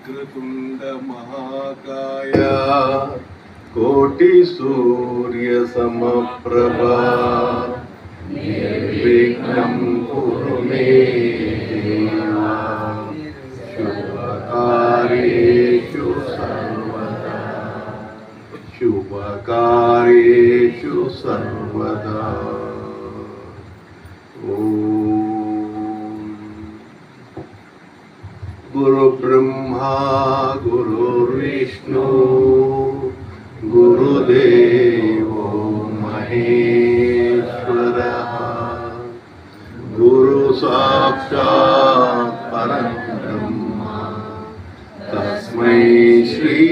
वक्रतुंड महाकाय कोटि सूर्य समप्रभा निर्विघ्नं कुरु मे देवा शुभकार्येषु सर्वदा शुभकार्येषु सर्वदा। गुरु ब्रह्मा गुरुर्विष्णु गुरुदेवो महेश्वरः गुरु साक्षात् परब्रह्म तस्मै श्री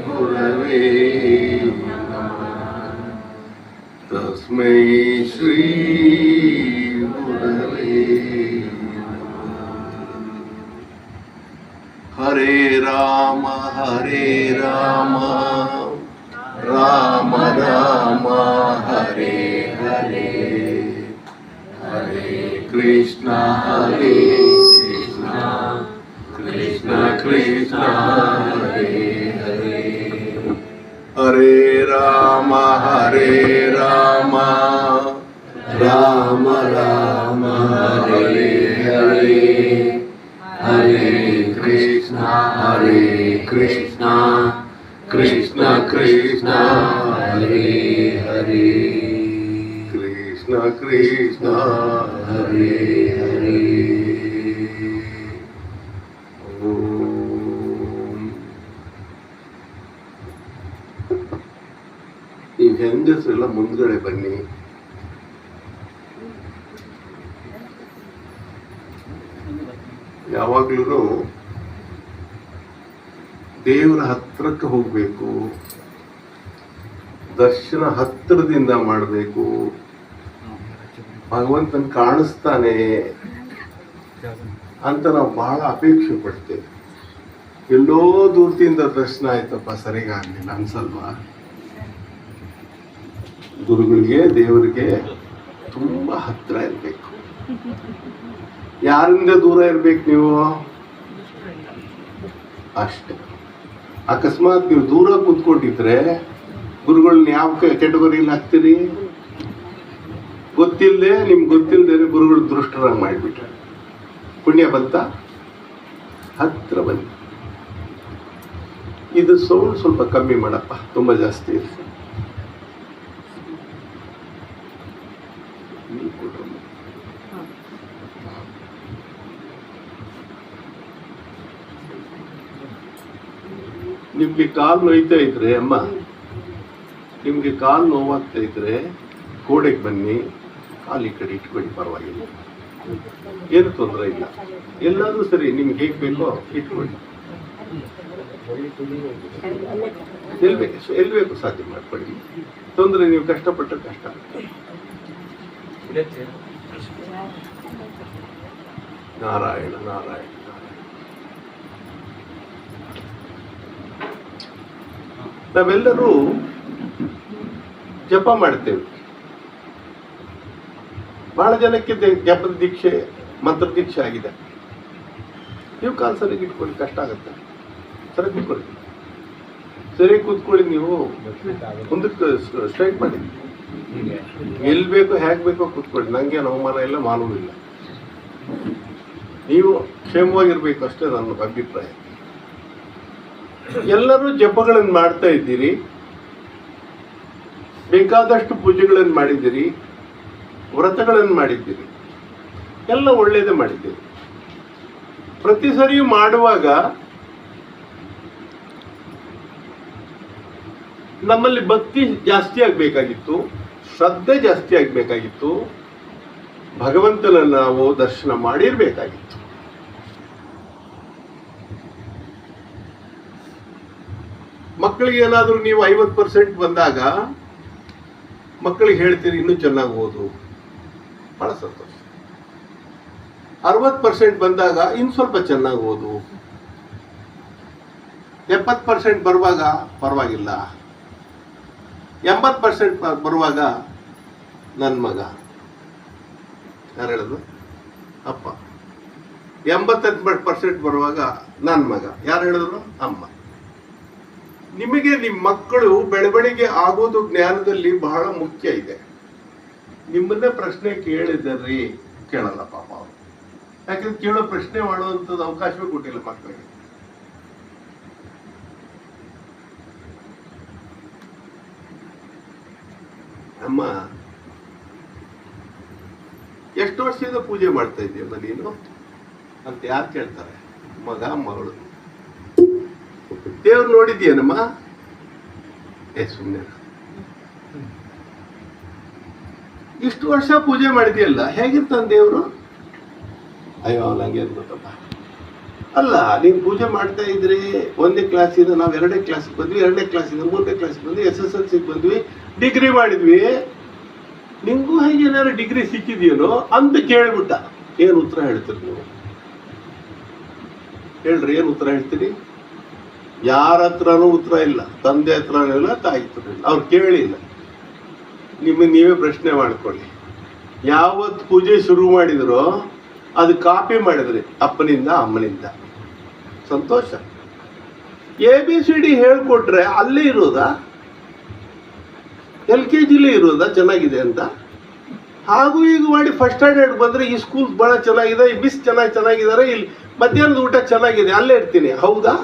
गुरवे नमः तस्मै श्री गुरवे। हरे राम राम राम हरे हरे हरे कृष्णा कृष्णा कृष्णा हरे हरे हरे राम राम राम हरे हरे हरे कृष्णा कृष्णा कृष्णा हरे हरे कृष्णा कृष्णा हरे हरे। ನೀವು ಹೆಂಗಸರೆಲ್ಲ ಮುಂದ್ಗಡೆ ಬನ್ನಿ. ಯಾವಾಗ್ಲೂ ದೇವರ ಹತ್ರಕ್ಕೆ ಹೋಗ್ಬೇಕು, ದರ್ಶನ ಹತ್ತಿರದಿಂದ ಮಾಡಬೇಕು. ಭಗವಂತನ ಕಾಣಿಸ್ತಾನೆ ಅಂತ ನಾವು ಬಹಳ ಅಪೇಕ್ಷೆ ಪಡ್ತೇವೆ. ಎಲ್ಲೋ ದೂರದಿಂದ ದರ್ಶನ ಆಯ್ತಪ್ಪ ಸರಿಗಾಗ್ಲಿಲ್ಲ ಅನ್ಸಲ್ವಾ? ಗುರುಗಳಿಗೆ ದೇವರಿಗೆ ತುಂಬಾ ಹತ್ರ ಇರ್ಬೇಕು. ಯಾರಿಂದ ದೂರ ಇರ್ಬೇಕು ನೀವು? ಅಷ್ಟೇ. ಅಕಸ್ಮಾತ್ ನೀವು ದೂರ ಕೂತ್ಕೊಂಡಿದ್ರೆ ಗುರುಗಳನ್ನ ಯಾವ ಕೆಟಗರಿಯಲ್ಲಿ ಹಾಕ್ತೀರಿ? ಗೊತ್ತಿಲ್ಲದೆ, ನಿಮ್ಗೆ ಗೊತ್ತಿಲ್ಲದೆ ಗುರುಗಳು ದೃಷ್ಟರಾಗಿ ಮಾಡಿಬಿಟ್ರೆ ಪುಣ್ಯ ಬಂತ? ಹತ್ರ ಬನ್ನಿ. ಇದು ಸೌಂಡ್ ಸ್ವಲ್ಪ ಕಮ್ಮಿ ಮಾಡಪ್ಪ, ತುಂಬಾ ಜಾಸ್ತಿ ಇದೆ. ನಿಮ್ಗೆ ಕಾಲು ನೋಯ್ತಾ ಇದ್ರೆ ಅಮ್ಮ, ನಿಮ್ಗೆ ಕಾಲು ನೋವಾಗ್ತಾ ಇದ್ರೆ ಗೋಡೆಗೆ ಬನ್ನಿ, ಕಾಲು ಈ ಕಡೆ ಇಟ್ಕೊಳ್ಳಿ, ಪರವಾಗಿಲ್ಲ, ಏನು ತೊಂದರೆ ಇಲ್ಲ. ಎಲ್ಲಾದ್ರೂ ಸರಿ, ನಿಮ್ಗೆ ಹೇಗೆ ಬೇಕೋ ಇಟ್ಕೊಳ್ಳಿ. ಎಲ್ಲಿ ಬೇಕು ಸಾಧ್ಯ ಮಾಡ್ಕೊಳ್ಳಿ, ತೊಂದರೆ. ನೀವು ಕಷ್ಟಪಟ್ಟರೆ ಕಷ್ಟ ಆಗುತ್ತೆ. ನಾರಾಯಣ ನಾರಾಯಣ. ನಾವೆಲ್ಲರೂ ಜಪ ಮಾಡ್ತೇವೆ. ಬಹಳ ಜನಕ್ಕೆ ಜಪದ ದೀಕ್ಷೆ, ಮಂತ್ರ ದೀಕ್ಷೆ ಆಗಿದೆ. ನೀವು ಕಾಲು ಸರಿಗೆ ಇಟ್ಕೊಳ್ಳಿ, ಕಷ್ಟ ಆಗುತ್ತೆ. ಸರಿ ಕೂತ್ಕೊಳ್ಳಿ, ಸರಿ ಕೂತ್ಕೊಳ್ಳಿ. ನೀವು ಮುಂದಕ್ಕೆ ಸ್ಟ್ರೈಟ್ ಮಾಡಿ, ಎಲ್ಲಿ ಬೇಕೋ ಹೇಗೆ ಬೇಕೋ ಕೂತ್ಕೊಳ್ಳಿ. ನಂಗೆ ಅವಮಾನ ಇಲ್ಲ, ಮಾನವೂ ಇಲ್ಲ. ನೀವು ಕ್ಷೇಮವಾಗಿರ್ಬೇಕು ಅಷ್ಟೇ ನನ್ನ ಅಭಿಪ್ರಾಯ. ಎಲ್ಲರೂ ಜಪಗಳನ್ನು ಮಾಡ್ತಾ ಇದ್ದೀರಿ, ಬೇಕಾದಷ್ಟು ಪೂಜೆಗಳನ್ನು ಮಾಡಿದ್ದೀರಿ, ವ್ರತಗಳನ್ನು ಮಾಡಿದ್ದೀರಿ, ಎಲ್ಲ ಒಳ್ಳೇದೇ ಮಾಡಿದ್ದೀರಿ. ಪ್ರತಿ ಸರಿಯೂ ಮಾಡುವಾಗ ನಮ್ಮಲ್ಲಿ ಭಕ್ತಿ ಜಾಸ್ತಿ ಆಗಬೇಕಾಗಿತ್ತು, ಶ್ರದ್ಧೆ ಜಾಸ್ತಿ ಆಗಬೇಕಾಗಿತ್ತು, ಭಗವಂತನನ್ನು ನಾವು ದರ್ಶನ ಮಾಡಿರಬೇಕಾಗಿತ್ತು. ಮಕ್ಕಳಿಗೆ ಏನಾದರೂ ನೀವು 50% ಬಂದಾಗ ಮಕ್ಕಳಿಗೆ ಹೇಳ್ತೀರಿ ಇನ್ನೂ ಚೆನ್ನಾಗಿ ಓದು, ಬಹಳ ಸಂತೋಷ. 60% ಬಂದಾಗ ಇನ್ನು ಸ್ವಲ್ಪ ಚೆನ್ನಾಗಿ ಓದು. 70% ಬರುವಾಗ ಪರವಾಗಿಲ್ಲ. 80% ಬರುವಾಗ ನನ್ನ ಮಗ, ಯಾರು ಹೇಳೋದು? ಅಪ್ಪ 88% ಬರುವಾಗ ನನ್ನ ಮಗ. ಯಾರು ಹೇಳಿದ್ರು? ಅಮ್ಮ. ನಿಮಗೆ ನಿಮ್ಮ ಮಕ್ಕಳು ಬೆಳವಣಿಗೆ ಆಗೋದು ಜ್ಞಾನದಲ್ಲಿ ಬಹಳ ಮುಖ್ಯ ಇದೆ. ನಿಮ್ಮನ್ನೇ ಪ್ರಶ್ನೆ ಕೇಳಿದರಿ ಕೇಳಲ್ಲ ಪಾಪ ಅವರು. ಯಾಕಂದ್ರೆ ಕೇಳೋ ಪ್ರಶ್ನೆ ಮಾಡುವಂಥದ್ದು ಅವಕಾಶವೇ ಕೊಟ್ಟಿಲ್ಲ ಮಕ್ಕಳಿಗೆ. ಅಮ್ಮ, ಎಷ್ಟು ವರ್ಷದಿಂದ ಪೂಜೆ ಮಾಡ್ತಾ ಇದ್ದೀಯಮ್ಮ ನೀನು ಅಂತ ಯಾರು ಕೇಳ್ತಾರೆ? ಮಗ ಮಗಳು. ದೇವ್ರು ನೋಡಿದ್ಯೇನಮ್ಮ? ಸುಮ್ಮನೆ ಇಷ್ಟು ವರ್ಷ ಪೂಜೆ ಮಾಡಿದ್ಯಲ್ಲ, ಹೇಗಿರ್ತಾನೆ ದೇವ್ರು? ಅಯ್ಯೋ ನಂಗೆ ಗೊತ್ತಪ್ಪ. ಅಲ್ಲ, ನೀನು ಪೂಜೆ ಮಾಡ್ತಾ ಇದ್ರಿ. 1ನೇ ಕ್ಲಾಸಿಂದ ನಾವು 2ನೇ ಕ್ಲಾಸಿಗೆ ಬಂದ್ವಿ, 2ನೇ ಕ್ಲಾಸಿಂದ 3ನೇ ಕ್ಲಾಸಿಗೆ ಬಂದ್ವಿ, SSLCಗೆ ಬಂದ್ವಿ, ಡಿಗ್ರಿ ಮಾಡಿದ್ವಿ. ನಿಂಗೂ ಹೇಗೆ ಏನಾದ್ರು ಡಿಗ್ರಿ ಸಿಕ್ಕಿದ್ಯೇನೋ ಅಂತ ಕೇಳ್ಬಿಟ್ಟ. ಏನು ಉತ್ತರ ಹೇಳ್ತೀರಿ ನೀವು? ಹೇಳ್ರಿ, ಏನು ಉತ್ತರ ಹೇಳ್ತೀರಿ? ಯಾರ ಹತ್ರನೂ ಉತ್ತರ ಇಲ್ಲ. ತಂದೆ ಹತ್ರನೂ ಇಲ್ಲ, ತಾಯಿ ಹತ್ರ ಇಲ್ಲ. ಅವ್ರು ಕೇಳಿಲ್ಲ. ನಿಮಗೆ ನೀವೇ ಪ್ರಶ್ನೆ ಮಾಡ್ಕೊಳ್ಳಿ. ಯಾವತ್ತು ಪೂಜೆ ಶುರು ಮಾಡಿದ್ರೋ ಅದು ಕಾಪಿ ಮಾಡಿದ್ರಿ ಅಪ್ಪನಿಂದ ಅಮ್ಮನಿಂದ. ಸಂತೋಷ. ABCD ಹೇಳ್ಕೊಟ್ರೆ ಅಲ್ಲೇ ಇರೋದಾ? LKGಲೇ ಇರೋದಾ ಚೆನ್ನಾಗಿದೆ ಅಂತ? ಹಾಗೂ ಈಗ ಮಾಡಿ ಫಸ್ಟ್ ಸ್ಟ್ಯಾಂಡರ್ಡ್ ಬಂದರೆ ಈ ಸ್ಕೂಲ್ ಭಾಳ ಚೆನ್ನಾಗಿದೆ, ಈ ಮಿಸ್ ಚೆನ್ನಾಗಿದ್ದಾರೆ, ಇಲ್ಲಿ ಮಧ್ಯಾಹ್ನದ ಊಟ ಚೆನ್ನಾಗಿದೆ, ಅಲ್ಲೇ ಇರ್ತೀನಿ. ಹೌದಾ?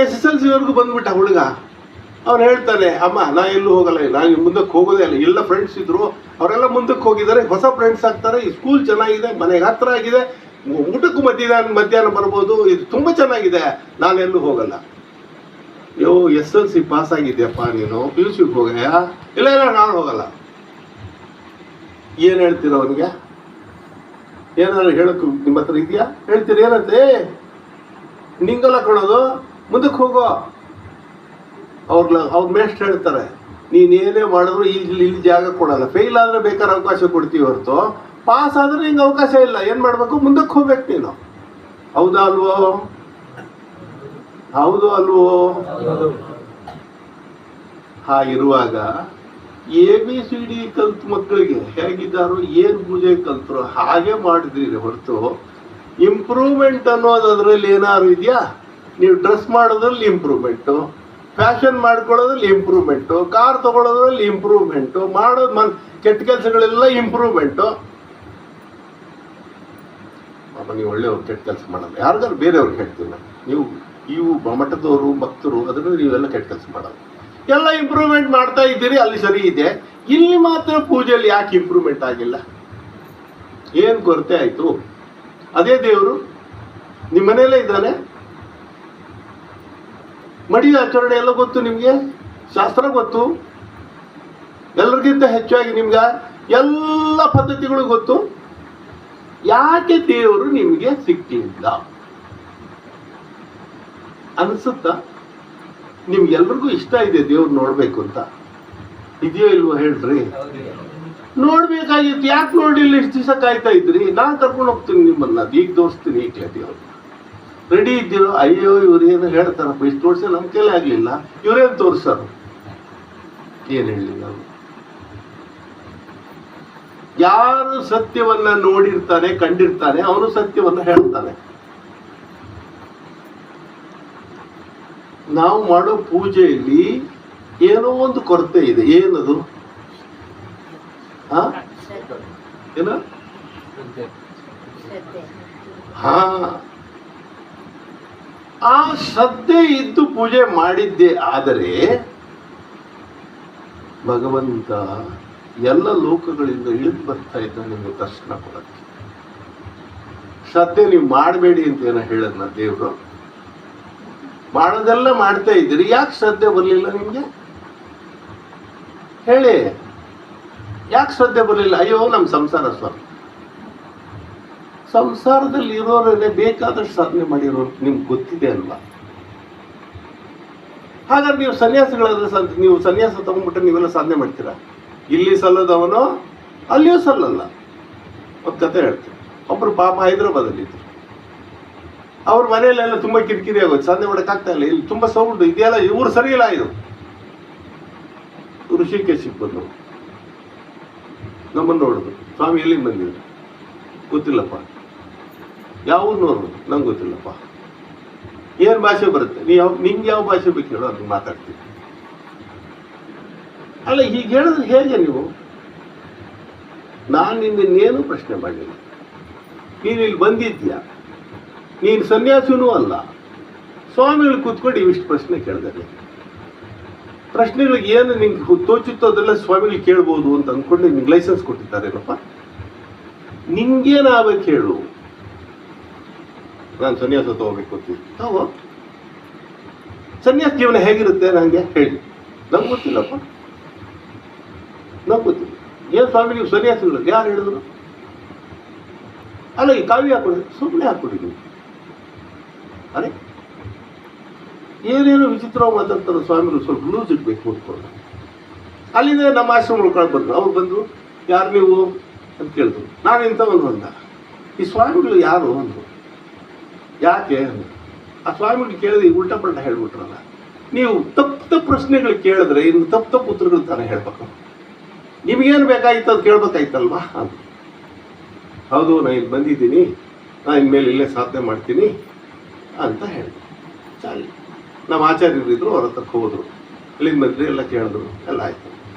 SSLCವರೆಗೂ ಬಂದ್ಬಿಟ್ಟ ಹುಡುಗ. ಅವ್ನು ಹೇಳ್ತಾನೆ, ಅಮ್ಮ ನಾ ಎಲ್ಲೂ ಹೋಗಲ್ಲ, ನಾನು ಮುಂದಕ್ಕೆ ಹೋಗೋದೇ ಇಲ್ಲ. ಎಲ್ಲ ಫ್ರೆಂಡ್ಸ್ ಇದ್ರು, ಅವರೆಲ್ಲ ಮುಂದಕ್ಕೆ ಹೋಗಿದ್ದಾರೆ, ಹೊಸ ಫ್ರೆಂಡ್ಸ್ ಆಗ್ತಾರೆ, ಈ ಸ್ಕೂಲ್ ಚೆನ್ನಾಗಿದೆ, ಮನೆಗೆ ಹತ್ರ ಆಗಿದೆ, ಊಟಕ್ಕೂ ಮಧ್ಯಾಹ್ನ ಬರ್ಬೋದು, ಇದು ತುಂಬ ಚೆನ್ನಾಗಿದೆ, ನಾನೆಲ್ಲೂ ಹೋಗಲ್ಲ. ಯೋ SSLC ಪಾಸ್ ಆಗಿದ್ಯಪ್ಪ ನೀನು, PUCಗೆ ಹೋಗಯ್ಯ? ಇಲ್ಲ ನಾನು ಹೋಗಲ್ಲ. ಏನು ಹೇಳ್ತೀರ ಅವನಿಗೆ? ಏನಾದ್ರು ಹೇಳೋಕೆ ನಿಮ್ಮ ಹತ್ರ ಇದೆಯಾ? ಹೇಳ್ತೀರಿ? ಏನಂತೆ ನಿಂಗಲ್ಲ ಕೊಡೋದು, ಮುಂದಕ್ಕೆ ಹೋಗೋ. ಅವ್ರ ಮೇಷ್ಟ್ರು ಹೇಳ್ತಾರೆ, ನೀನೇನೇ ಮಾಡಿದ್ರು ಇಲ್ಲಿ ಜಾಗ ಕೊಡಲ್ಲ. ಫೇಲ್ ಆದರೆ ಬೇಕಾದ್ರೆ ಅವಕಾಶ ಕೊಡ್ತೀವಿ ಹೊರತು, ಪಾಸ್ ಆದರೆ ನಿಂಗೆ ಅವಕಾಶ ಇಲ್ಲ. ಏನು ಮಾಡಬೇಕು? ಮುಂದಕ್ಕೆ ಹೋಗ್ಬೇಕು ನೀನು. ಹೌದಾ ಅಲ್ವೋ? ಹೌದು ಅಲ್ವೋ? ಹಾಗಿರುವಾಗ ABCD ಕಲ್ತು ಮಕ್ಕಳಿಗೆ ಹೇಗಿದ್ದಾರೋ, ಏನು ಪೂಜೆ ಕಲ್ತರು ಹಾಗೆ ಮಾಡಿದ್ರಿ ಹೊರತು ಇಂಪ್ರೂವ್ಮೆಂಟ್ ಅನ್ನೋದು ಅದರಲ್ಲಿ ಏನಾದ್ರು ಇದೆಯಾ? ನೀವು ಡ್ರೆಸ್ ಮಾಡೋದ್ರಲ್ಲಿ ಇಂಪ್ರೂವ್ಮೆಂಟು, ಫ್ಯಾಷನ್ ಮಾಡ್ಕೊಳ್ಳೋದ್ರಲ್ಲಿ ಇಂಪ್ರೂವ್ಮೆಂಟು, ಕಾರ್ ತಗೊಳ್ಳೋದ್ರಲ್ಲಿ ಇಂಪ್ರೂವ್ಮೆಂಟು, ಮಾಡೋದು ಕೆಟ್ಟ ಕೆಲಸಗಳೆಲ್ಲ ಇಂಪ್ರೂವ್ಮೆಂಟು. ಪಾಪ ನೀವು ಒಳ್ಳೆಯವ್ರು ಕೆಟ್ಟ ಕೆಲಸ ಮಾಡಲ್ಲ, ಯಾರಿಗಾರು ಬೇರೆಯವ್ರಿಗೆ ಹೇಳ್ತೀನಿ ನಾನು. ನೀವು ಮಠದವರು ಭಕ್ತರು ಅದರಲ್ಲಿ ನೀವೆಲ್ಲ ಕೆಟ್ಟ ಕೆಲಸ ಮಾಡಲ್ಲ. ಎಲ್ಲ ಇಂಪ್ರೂವ್ಮೆಂಟ್ ಮಾಡ್ತಾ ಇದ್ದೀರಿ, ಅಲ್ಲಿ ಸರಿ ಇದೆ. ಇಲ್ಲಿ ಮಾತ್ರ ಪೂಜೆಯಲ್ಲಿ ಯಾಕೆ ಇಂಪ್ರೂವ್ಮೆಂಟ್ ಆಗಿಲ್ಲ? ಏನು ಕೊರತೆ ಆಯಿತು? ಅದೇ ದೇವರು ನಿಮ್ಮ ಮನೆಯಲ್ಲೇ ಇದ್ದಾನೆ. ಮಡಿ ಆಚರಣೆ ಎಲ್ಲ ಗೊತ್ತು ನಿಮಗೆ, ಶಾಸ್ತ್ರ ಗೊತ್ತು, ಎಲ್ಲರಿಗಿಂತ ಹೆಚ್ಚಾಗಿ ನಿಮ್ಗೆ ಎಲ್ಲ ಪದ್ಧತಿಗಳು ಗೊತ್ತು. ಯಾಕೆ ದೇವರು ನಿಮಗೆ ಸಿಕ್ಕಿಲ್ಲ ಅನ್ಸುತ್ತಾ? ನಿಮ್ಗೆಲ್ರಿಗೂ ಇಷ್ಟ ಇದೆ ದೇವ್ರು ನೋಡ್ಬೇಕು ಅಂತ, ಇದೆಯೋ ಇಲ್ವೋ ಹೇಳ್ರಿ? ನೋಡ್ಬೇಕಾಗಿತ್ತು, ಯಾಕೆ ನೋಡಿಲ್ಲ? ಇಷ್ಟು ದಿವಸ ಕಾಯ್ತಾ ಇದ್ರಿ. ನಾನು ಕರ್ಕೊಂಡು ಹೋಗ್ತೀನಿ ನಿಮ್ಮನ್ನ, ಈಗ ತೋರಿಸ್ತೀನಿ. ಈಗಲೇ ದೇವ್ರು ರೆಡಿ ಇದ್ದೀರೋ? ಅಯ್ಯೋ ಇವ್ರೇನು ಹೇಳ್ತಾರಪ್ಪ, ಇಷ್ಟು ವರ್ಷ ನಮ್ಮ ಕೈಲೇ ಆಗಲಿಲ್ಲ, ಇವರೇನು ತೋರಿಸೋರು? ಏನು ಹೇಳಿ ನಾವು? ಯಾರು ಸತ್ಯವನ್ನ ನೋಡಿರ್ತಾನೆ, ಕಂಡಿರ್ತಾನೆ, ಅವನು ಸತ್ಯವನ್ನ ಹೇಳ್ತಾನೆ. ನಾವು ಮಾಡೋ ಪೂಜೆಯಲ್ಲಿ ಏನೋ ಒಂದು ಕೊರತೆ ಇದೆ. ಏನದು? ಏನು? ಆ ಶ್ರದ್ಧೆ ಇದ್ದು ಪೂಜೆ ಮಾಡಿದ್ದೆ ಆದರೆ ಭಗವಂತ ಎಲ್ಲ ಲೋಕಗಳಿಂದ ಇಳಿದು ಬರ್ತಾ ಇದ್ದ ನಿಮಗೆ ದರ್ಶನ ಕೊಡಕ್ಕೆ. ಶ್ರದ್ಧೆ ನೀವು ಮಾಡಬೇಡಿ ಅಂತ ಏನೋ ಹೇಳದ್ನ ದೇವರು? ಮಾಡೋದೆಲ್ಲ ಮಾಡ್ತಾ ಇದ್ದೀರಿ, ಯಾಕೆ ಶ್ರದ್ಧೆ ಬರಲಿಲ್ಲ ನಿಮ್ಗೆ? ಹೇಳಿ, ಯಾಕೆ ಶ್ರದ್ಧೆ ಬರಲಿಲ್ಲ? ಅಯ್ಯೋ ನಮ್ಮ ಸಂಸಾರ ಸ್ವಾಮಿ. ಸಂಸಾರದಲ್ಲಿ ಇರೋರನ್ನೇ ಬೇಕಾದಷ್ಟು ಸಾಧನೆ ಮಾಡಿರೋರು ನಿಮ್ಗೆ ಗೊತ್ತಿದೆ ಅಲ್ವಾ? ಹಾಗಾದ್ರೆ ನೀವು ಸನ್ಯಾಸಿಗಳಾದ್ರೆ ನೀವು ಸನ್ಯಾಸ ತಗೊಂಡ್ಬಿಟ್ರೆ ನೀವೆಲ್ಲ ಸಾಧನೆ ಮಾಡ್ತೀರಾ? ಇಲ್ಲಿ ಸಲ್ಲದವನು ಅಲ್ಲಿಯೂ ಸಲ್ಲಲ್ಲ. ಒಂದು ಕತೆ ಹೇಳ್ತೀನಿ. ಒಬ್ರು ಪಾಪ ಹೈದರಾಬಾದಲ್ಲಿದ್ರು. ಅವ್ರ ಮನೆಯಲ್ಲೆಲ್ಲ ತುಂಬ ಕಿರಿಕಿರಿ ಆಗೋದು, ಸಾಧನೆ ಮಾಡೋಕ್ಕಾಗ್ತಾ ಇಲ್ಲ. ಇಲ್ಲಿ ತುಂಬ ಸೌಂಡ್ ಇದೆಯಲ್ಲ, ಇವ್ರು ಸರಿ ಇಲ್ಲ. ಇದು ಋಷಿಕೇಶಿಗೆ ಬಂದರು, ನಮ್ಮನ್ನು ನೋಡಿದ್ರು. ಸ್ವಾಮಿ ಎಲ್ಲಿಗೆ ಬಂದಿದ್ರು? ಗೊತ್ತಿಲ್ಲಪ್ಪ. ಯಾವ ಊರಿನವರು ನಂಗೆ ಗೊತ್ತಿಲ್ಲಪ್ಪ. ಏನು ಭಾಷೆ ಬರುತ್ತೆ? ನಿಂಗೆ ಯಾವ ಭಾಷೆ ಬೇಕು ಹೇಳೋ ಅದನ್ನು ಮಾತಾಡ್ತೀನಿ. ಅಲ್ಲ, ಹೀಗೆ ಹೇಳಿದ್ರೆ ಹೇಗೆ ನೀವು? ನಾನು ನಿನ್ನೇನು ಪ್ರಶ್ನೆ ಮಾಡಲಿಲ್ಲ. ನೀನು ಇಲ್ಲಿ ಬಂದಿದ್ಯಾ, ನೀನು ಸನ್ಯಾಸಿನೂ ಅಲ್ಲ, ಸ್ವಾಮಿಗಳು ಕೂತ್ಕೊಂಡು ಇವಿಷ್ಟು ಪ್ರಶ್ನೆ ಕೇಳಿದಾರೆ. ಪ್ರಶ್ನೆಗಳಿಗೆ ಏನು ನಿಂಗೆ ತೋಚುತ್ತೋ ಅದೆಲ್ಲ ಸ್ವಾಮಿಗಳು ಕೇಳ್ಬೋದು ಅಂತ ಅಂದ್ಕೊಂಡು ನಿಂಗೆ ಲೈಸೆನ್ಸ್ ಕೊಟ್ಟಿದ್ದಾರೇನಪ್ಪ? ನಿಂಗೇನಾಗಬೇಕು ಹೇಳು? ನಾನು ಸನ್ಯಾಸ ತಗೋಬೇಕು ಅಂತೀನಿ. ತಗೋ. ಸನ್ಯಾಸ ಜೀವನ ಹೇಗಿರುತ್ತೆ ನನಗೆ ಹೇಳಿ. ನಂಗೆ ಗೊತ್ತಿಲ್ಲಪ್ಪ, ನಂಗೆ ಗೊತ್ತಿಲ್ಲ. ಏನು ಸ್ವಾಮಿ ನೀವು ಸನ್ಯಾಸಿಗಳು ಯಾರು ಹೇಳಿದ್ರು? ಅಲ್ಲ, ಈ ಕಾವ್ಯ ಹಾಕೊಡಿ, ಸುಮ್ಮನೆ ಹಾಕ್ಕೊಡಿದ್ವಿ. ಅರೆ, ಏನೇನು ವಿಚಿತ್ರವಾಗಿ ಮಾತಾಡ್ತಾರೋ ಸ್ವಾಮಿಗಳು. ಸ್ವಲ್ಪ ಲೂಸ್ ಇಟ್ಬೇಕು ಕೂತ್ಕೊಂಡು. ಅಲ್ಲಿಂದ ನಮ್ಮ ಆಶ್ರಮ ಉಳ್ಕೊಂಡು ಬಂದರು. ಅವ್ರು ಬಂದರು, ಯಾರು ನೀವು ಅಂತ ಕೇಳಿದ್ರು. ನಾನು ಇಂಥವನು ಅಂದ. ಈ ಸ್ವಾಮಿಗಳು ಯಾರು ಅಂದರು. ಯಾಕೆ ಅಂದರು. ಆ ಸ್ವಾಮಿಗಳು ಕೇಳಿದ್ರೆ ಉಲ್ಟಾ ಪಲ್ಟಾ ಹೇಳ್ಬಿಟ್ರಲ್ಲ. ನೀವು ತಪ್ಪು ಪ್ರಶ್ನೆಗಳು ಕೇಳಿದ್ರೆ ಇನ್ನು ತಪ್ಪು ಉತ್ತರಗಳು ತಾನೇ ಹೇಳ್ಬೇಕು. ನಿಮಗೇನು ಬೇಕಾಗಿತ್ತು ಅದು ಕೇಳ್ಬೇಕಾಯ್ತಲ್ವಾ ಅಂತ. ಹೌದು, ನಾನು ಇಲ್ಲಿ ಬಂದಿದ್ದೀನಿ, ನಾನು ಇನ್ಮೇಲೆ ಇಲ್ಲೇ ಸಾಧನೆ ಮಾಡ್ತೀನಿ ಅಂತ ಹೇಳಿದೆ. ಚಾಲಿ ನಮ್ಮ ಆಚಾರ್ಯರಿದ್ರು, ಅವ್ರ ಹತ್ರಕ್ಕೆ ಹೋದರು. ಅಲ್ಲಿಂದ ಬಂದ್ರಿ, ಎಲ್ಲ ಕೇಳಿದ್ರು, ಎಲ್ಲ ಆಯಿತು.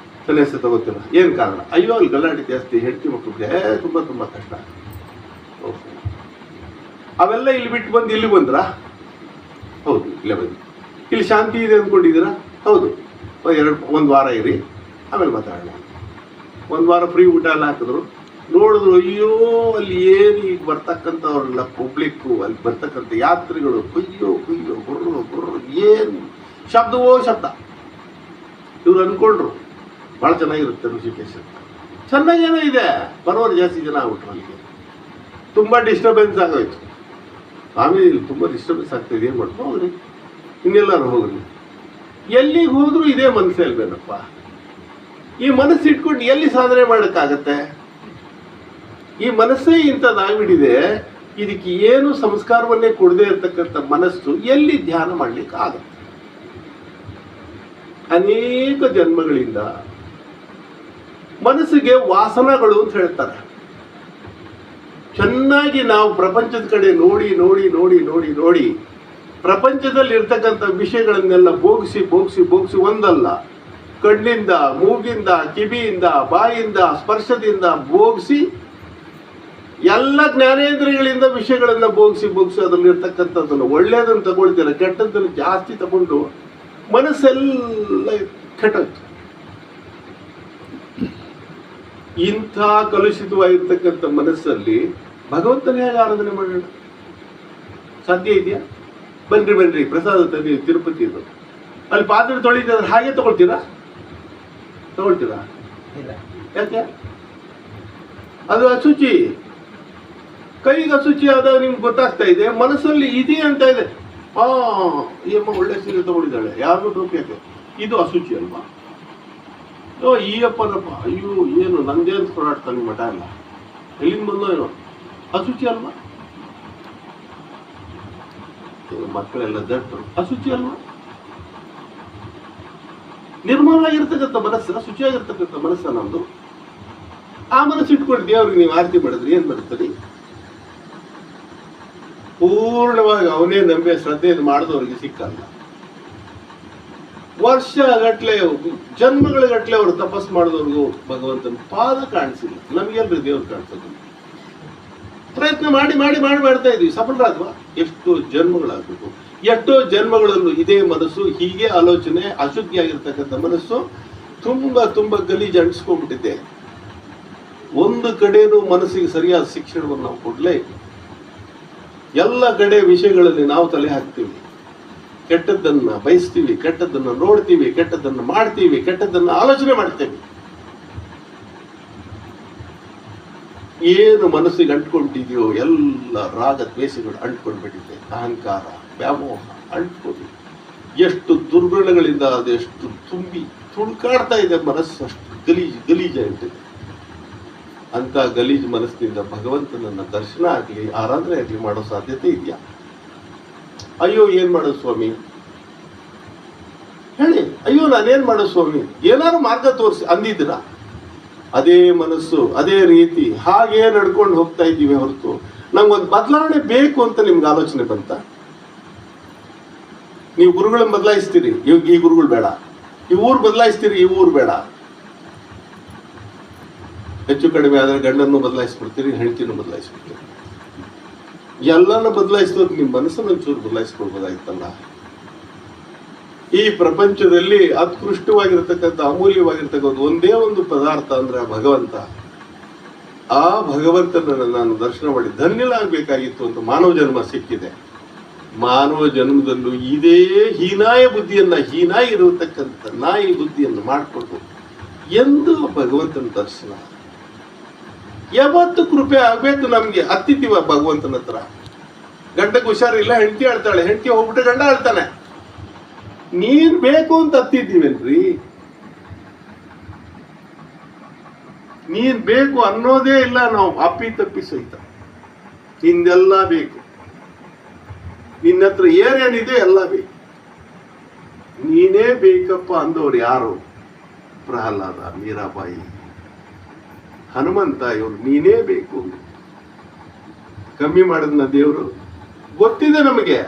ಸನ್ಯಾಸ ತಗೋತಿಲ್ಲ. ಏನು ಕಾರಣ? ಅಯ್ಯೋ, ಅಲ್ಲಿ ಗಲಾಟೆ ಜಾಸ್ತಿ, ಹೆಂಡತಿ ಮಕ್ಕಳಿಗೆ ತುಂಬ ತುಂಬ ಕಷ್ಟ. ಅವೆಲ್ಲ ಇಲ್ಲಿ ಬಿಟ್ಟು ಬಂದು ಇಲ್ಲಿ ಬಂದ್ರಾ? ಹೌದು, ಇಲ್ಲೇ ಬಂದು. ಇಲ್ಲಿ ಶಾಂತಿ ಇದೆ ಅಂದ್ಕೊಂಡಿದ್ದೀರಾ? ಹೌದು. ಒಂದು ವಾರ ಇರಿ, ಆಮೇಲೆ ಮಾತಾಡೋಣ. ಒಂದು ವಾರ ಫ್ರೀ ಊಟ ಎಲ್ಲ ಹಾಕಿದ್ರು. ನೋಡಿದ್ರು, ಅಯ್ಯೋ ಅಲ್ಲಿ ಏನು ಈಗ ಬರ್ತಕ್ಕಂಥವ್ರೆಲ್ಲ ಪಬ್ಲಿಕ್ಕು, ಅಲ್ಲಿ ಬರ್ತಕ್ಕಂಥ ಯಾತ್ರಿಗಳು, ಅಯ್ಯೋ ಅಯ್ಯೋ ಗುರ್ರು ಗುರ್ರು, ಏನು ಶಬ್ದವೋ ಶಬ್ದ. ಇವ್ರು ಅಂದ್ಕೊಂಡ್ರು ಭಾಳ ಚೆನ್ನಾಗಿರುತ್ತೆ ಋಷಿಕೇಶ, ಚೆನ್ನಾಗೇನೋ ಇದೆ. ಬರೋರು ಜಾಸ್ತಿ ಜನ ಆಗ್ಬಿಟ್ರು. ಅಲ್ಲಿಗೆ ತುಂಬ ಡಿಸ್ಟರ್ಬೆನ್ಸ್ ಆಗೋಯ್ತು. ಆಮೇಲೆ ಇಲ್ಲಿ ತುಂಬ ಡಿಸ್ಟರ್ಬೆನ್ಸ್ ಆಗ್ತಾಯಿದೆ, ಏನು ಮಾಡ್ತು? ಹೋಗ್ರಿ, ಇನ್ನೆಲ್ಲರೂ ಹೋಗ್ರಿ. ಎಲ್ಲಿಗೆ ಹೋದರೂ ಇದೇ ಮನಸ್ಸೇ ಅಲ್ವೇನಪ್ಪ. ಈ ಮನಸ್ಸು ಇಟ್ಕೊಂಡು ಎಲ್ಲಿ ಸಾಧನೆ ಮಾಡೋಕ್ಕಾಗತ್ತೆ? ಈ ಮನಸ್ಸೇ ಇಂಥದ್ದಾಗ್ಬಿಟ್ಟಿದೆ. ಇದಕ್ಕೆ ಏನು ಸಂಸ್ಕಾರವನ್ನೇ ಕೊಡದೇ ಇರತಕ್ಕಂಥ ಮನಸ್ಸು ಎಲ್ಲಿ ಧ್ಯಾನ ಮಾಡ್ಲಿಕ್ಕೆ ಆಗತ್ತೆ? ಅನೇಕ ಜನ್ಮಗಳಿಂದ ಮನಸ್ಸಿಗೆ ವಾಸನಗಳು ಅಂತ ಹೇಳ್ತಾರೆ. ಚೆನ್ನಾಗಿ ನಾವು ಪ್ರಪಂಚದ ಕಡೆ ನೋಡಿ ನೋಡಿ ನೋಡಿ ನೋಡಿ ನೋಡಿ ಪ್ರಪಂಚದಲ್ಲಿ ಇರ್ತಕ್ಕಂಥ ವಿಷಯಗಳನ್ನೆಲ್ಲ ಭೋಗಿಸಿ ಭೋಗಿಸಿ ಭೋಗಿಸಿ, ಒಂದಲ್ಲ, ಕಣ್ಣಿಂದ, ಮೂಗಿಂದ, ಕಿವಿಯಿಂದ, ಬಾಯಿಂದ, ಸ್ಪರ್ಶದಿಂದ ಭೋಗಿಸಿ, ಎಲ್ಲ ಜ್ಞಾನೇಂದ್ರಿಯಗಳಿಂದ ವಿಷಯಗಳನ್ನು ಭೋಗಿಸಿ ಭೋಗಿಸಿ ಅದರಲ್ಲಿರ್ತಕ್ಕಂಥದ್ದನ್ನು ಒಳ್ಳೆಯದನ್ನು ತಗೊಳ್ತೀರ, ಕೆಟ್ಟದ್ದನ್ನು ಜಾಸ್ತಿ ತಗೊಂಡು ಮನಸ್ಸೆಲ್ಲ ಕೆಟ್ಟೋಯ್ತು. ಇಂಥ ಕಲುಷಿತವಾಗಿರ್ತಕ್ಕಂಥ ಮನಸ್ಸಲ್ಲಿ ಭಗವಂತನೇ ಹೇಗೆ ಆರಾಧನೆ ಮಾಡೋಣ? ಸಾಧ್ಯ ಇದೆಯಾ? ಬನ್ರಿ ಬನ್ರಿ, ಪ್ರಸಾದ ತಂದಿ, ತಿರುಪತಿದು ಅಲ್ಲಿ ಪಾತ್ರೆ ತೊಳಿತಿದ್ರೆ ಹಾಗೆ ತಗೊಳ್ತೀರಾ? ಯಾಕೆ? ಅದು ಅಶುಚಿ. ಕೈಗೆ ಅಶುಚಿ ಆದಾಗ ನಿಮ್ಗೆ ಗೊತ್ತಾಗ್ತಾ ಇದೆ, ಮನಸ್ಸಲ್ಲಿ ಇದೆ ಅಂತ ಇದೆ. ಈ ಅಮ್ಮ ಒಳ್ಳೆ ಸೀರೆ ತಗೊಂಡಿದ್ದಾಳೆ, ಯಾರಿಗೂ ಟೋಪಿ ಯಾಕೆ? ಇದು ಅಶುಚಿ ಅಲ್ವಾ? ಈ ಅಪ್ಪನಪ್ಪ, ಅಯ್ಯೋ ಏನು ನಂದೇ ಅಂತ ಹೋರಾಡ್ತಾನೆ ಮಠ ಎಲ್ಲ, ಎಲ್ಲಿಂದ ಬಂದೋ ಏನೋ, ಅಶುಚಿ ಅಲ್ವಾ? ಮಕ್ಕಳೆಲ್ಲ ದಟ್ಟರು, ಅಶುಚಿ ಅಲ್ವಾ? ನಿರ್ಮಲವಾಗಿರ್ತಕ್ಕಂಥ ಮನಸ್ಸು, ಶುಚಿಯಾಗಿರ್ತಕ್ಕಂಥ ಮನಸ್ಸ ನಮ್ದು. ಆ ಮನಸ್ಸು ಇಟ್ಕೊಂಡು ದೇವ್ರಿಗೆ ನೀವು ಆರತಿ ಮಾಡಿದ್ರೆ ಏನ್ ಬರ್ತದೆ? ಪೂರ್ಣವಾಗಿ ಅವನೇ ನಂಬಿ ಶ್ರದ್ಧೆಯನ್ನು ಮಾಡಿದವ್ರಿಗೆ ಸಿಕ್ಕಲ್ಲ. ವರ್ಷ ಗಟ್ಲೆ, ಜನ್ಮಗಳ ಗಟ್ಲೆ ಅವರು ತಪಸ್ ಮಾಡಿದವ್ರಿಗೂ ಭಗವಂತನ ಪಾದ ಕಾಣಿಸಿಲ್ಲ. ನಮಗೆಲ್ರಿ ದೇವ್ರು ಕಾಣಿಸೋದು. ಪ್ರಯತ್ನ ಮಾಡಿ ಮಾಡಿ ಮಾಡಿ ಮಾಡ್ತಾ ಇದೀವಿ, ಸಫಲರಾದ್ವಾ? ಎಷ್ಟೋ ಜನ್ಮಗಳಾಗಬೇಕು. ಎಷ್ಟೋ ಜನ್ಮಗಳಲ್ಲೂ ಇದೇ ಮನಸ್ಸು, ಹೀಗೆ ಆಲೋಚನೆ, ಅಶುದ್ಧಿಯಾಗಿರ್ತಕ್ಕಂಥ ಮನಸ್ಸು ತುಂಬ ತುಂಬ ಗಲೀಜು ಅಂಟಿಸ್ಕೊಂಡ್ಬಿಟ್ಟಿದೆ. ಒಂದು ಕಡೆನೂ ಮನಸ್ಸಿಗೆ ಸರಿಯಾದ ಶಿಕ್ಷಣವನ್ನು ನಾವು ಕೊಡಲೇ ಇಲ್ಲ. ಎಲ್ಲ ಕಡೆ ವಿಷಯಗಳಲ್ಲಿ ನಾವು ತಲೆ ಹಾಕ್ತೀವಿ, ಕೆಟ್ಟದ್ದನ್ನ ಬಯಸ್ತೀವಿ, ಕೆಟ್ಟದ್ದನ್ನು ನೋಡ್ತೀವಿ, ಕೆಟ್ಟದ್ದನ್ನು ಮಾಡ್ತೀವಿ, ಕೆಟ್ಟದ್ದನ್ನು ಆಲೋಚನೆ ಮಾಡ್ತೇವೆ. ಏನು ಮನಸ್ಸಿಗೆ ಅಂಟ್ಕೊಂಡಿದೆಯೋ ಎಲ್ಲ ರಾಗ ದ್ವೇಷಗಳು ಅಂಟ್ಕೊಂಡ್ಬಿಟ್ಟಿದೆ. ಅಹಂಕಾರ, ವ್ಯಾಮೋಹ ಅಂಟ್ಕೊಂಡು ಎಷ್ಟು ದುರ್ಗುಣಗಳಿಂದ ಅದೆಷ್ಟು ತುಂಬಿ ತುಳ್ಕಾಡ್ತಾ ಇದೆ ಮನಸ್ಸು. ಅಷ್ಟು ಗಲೀಜು ಅಂಟಿದೆ. ಅಂತ ಗಲೀಜು ಮನಸ್ಸಿನಿಂದ ಭಗವಂತನನ್ನ ದರ್ಶನ ಆಗಲಿ, ಆರಾಧನೆ ಆಗಲಿ ಮಾಡೋ ಸಾಧ್ಯತೆ ಇದೆಯಾ? ಅಯ್ಯೋ ಏನ್ ಮಾಡೋದು ಸ್ವಾಮಿ ಹೇಳಿ? ಅಯ್ಯೋ ನಾನೇನ್ ಮಾಡೋ ಸ್ವಾಮಿ? ಏನಾದ್ರು ಮಾರ್ಗ ತೋರಿಸಿ ಅಂದಿದ್ದೀರಾ? ಅದೇ ಮನಸ್ಸು, ಅದೇ ರೀತಿ ಹಾಗೇ ನಡ್ಕೊಂಡು ಹೋಗ್ತಾ ಇದ್ದೀವಿ ಹೊರತು ನಮ್ಗೊಂದು ಬದಲಾವಣೆ ಬೇಕು ಅಂತ ನಿಮ್ಗೆ ಆಲೋಚನೆ ಬಂತ? ನೀವು ಗುರುಗಳನ್ನ ಬದಲಾಯಿಸ್ತೀರಿ, ಇವಾಗ ಈ ಗುರುಗಳು ಬೇಡ. ಈ ಊರು ಬದಲಾಯಿಸ್ತೀರಿ, ಈ ಊರು ಬೇಡ. ಹೆಚ್ಚು ಕಡಿಮೆ ಆದರೆ ಗಂಡನ್ನು ಬದಲಾಯಿಸ್ಬಿಡ್ತೀರಿ, ಹೆಂಡತಿನೂ ಬದಲಾಯಿಸ್ಬಿಡ್ತೀರಿ. ಎಲ್ಲಾನು ಬದಲಾಯಿಸೋದು ನಿಮ್ಮ ಮನಸ್ಸನ್ನು ಒಂಚೂರು ಬದಲಾಯಿಸ್ಕೊಳ್ಬೋದಾಗಿತ್ತಲ್ಲ. ಈ ಪ್ರಪಂಚದಲ್ಲಿ ಅತ್ಕೃಷ್ಟವಾಗಿರ್ತಕ್ಕಂಥ ಅಮೂಲ್ಯವಾಗಿರ್ತಕ್ಕಂಥ ಒಂದೇ ಒಂದು ಪದಾರ್ಥ ಅಂದ್ರೆ ಆ ಭಗವಂತ. ಆ ಭಗವಂತನನ್ನು ನಾನು ದರ್ಶನ ಮಾಡಿ ಧನ್ಯಲಾಗಬೇಕಾಗಿತ್ತು ಅಂತ ಮಾನವ ಜನ್ಮ ಸಿಕ್ಕಿದೆ. ಮಾನವ ಜನ್ಮದಲ್ಲೂ ಇದೇ ಹೀನಾಯ ಬುದ್ಧಿಯನ್ನ, ಹೀನಾಯಿ ಇರತಕ್ಕಂಥ ನಾಯಿ ಬುದ್ಧಿಯನ್ನು ಮಾಡಿಕೊಂಡು ಎಂದು ಭಗವಂತನ ದರ್ಶನ. ಯಾವತ್ತು ಕೃಪೆ ಆಗ್ಬೇಕು ನಮ್ಗೆ. ಹತ್ತಿತ್ತೀವ ಭಗವಂತನ ಹತ್ರ. ಗಂಡಕ್ಕೆ ಹುಷಾರಿಲ್ಲ, ಹೆಂಡತಿ ಆಳ್ತಾಳೆ, ಹೆಂಡತಿ ಹೋಗ್ಬಿಟ್ಟು ಗಂಡ ಆಳ್ತಾನೆ. ನೀನ್ ಬೇಕು ಅಂತ ಹತ್ತಿದ್ದೀವಲ್ರಿ. ನೀನ್ ಬೇಕು ಅನ್ನೋದೇ ಇಲ್ಲ ನಾವು, ಅಪ್ಪಿ ತಪ್ಪಿ ಸಹಿತ. ನಿಂದೆಲ್ಲ ಬೇಕು, ನಿನ್ನ ಹತ್ರ ಏನೇನಿದೆ ಎಲ್ಲ ಬೇಕು. ನೀನೇ ಬೇಕಪ್ಪ ಅಂದವ್ರು ಯಾರು? ಪ್ರಹ್ಲಾದ, ಮೀರಾಬಾಯಿ, ಹನುಮಂತ. ಇವ್ರು ನೀನೇ ಬೇಕು. ಕಮ್ಮಿ ಮಾಡಿದ್ನ ದೇವರು ಗೊತ್ತಿದೆ ನಮಗೆ.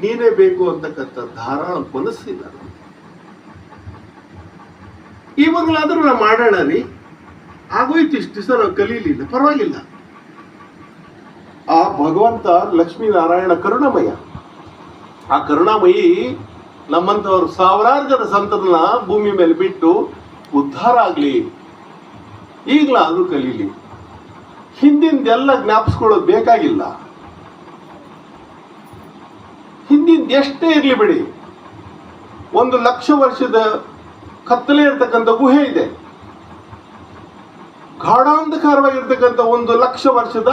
ನೀನೇ ಬೇಕು ಅಂತಕ್ಕಂಥ ಧಾರಾಳ ಮನಸ್ಸಿಲ್ಲ ನಮಗೆ. ಇವಾಗಲಾದ್ರೂ ನಾವು ಮಾಡೋಣ ರೀ. ಆಗೋಯ್ತು, ಇಷ್ಟು ದಿವಸ ನಾವು ಕಲೀಲಿಲ್ಲ, ಪರವಾಗಿಲ್ಲ. ಆ ಭಗವಂತ ಲಕ್ಷ್ಮೀನಾರಾಯಣ ಕರುಣಾಮಯ. ಆ ಕರುಣಾಮಯಿ ನಮ್ಮಂಥವ್ರು ಸಾವಿರಾರು ಜನ ಸಂತರನ್ನ ಭೂಮಿ ಮೇಲೆ ಬಿಟ್ಟು ಉದ್ಧಾರ ಆಗ್ಲಿ, ಈಗಲಾದ್ರೂ ಕಲೀಲಿ. ಹಿಂದಿಂದೆಲ್ಲ ಜ್ಞಾಪಿಸ್ಕೊಳ್ಳೋದು ಬೇಕಾಗಿಲ್ಲ. ಹಿಂದಿಂದ ಎಷ್ಟೇ ಇರ್ಲಿ ಬಿಡಿ. 1,00,000 ವರ್ಷದ ಕತ್ತಲೆ ಇರ್ತಕ್ಕಂಥ ಗುಹೆ ಇದೆ. ಗಾಢಾಂಧಕಾರವಾಗಿರ್ತಕ್ಕಂಥ 1,00,000 ವರ್ಷದ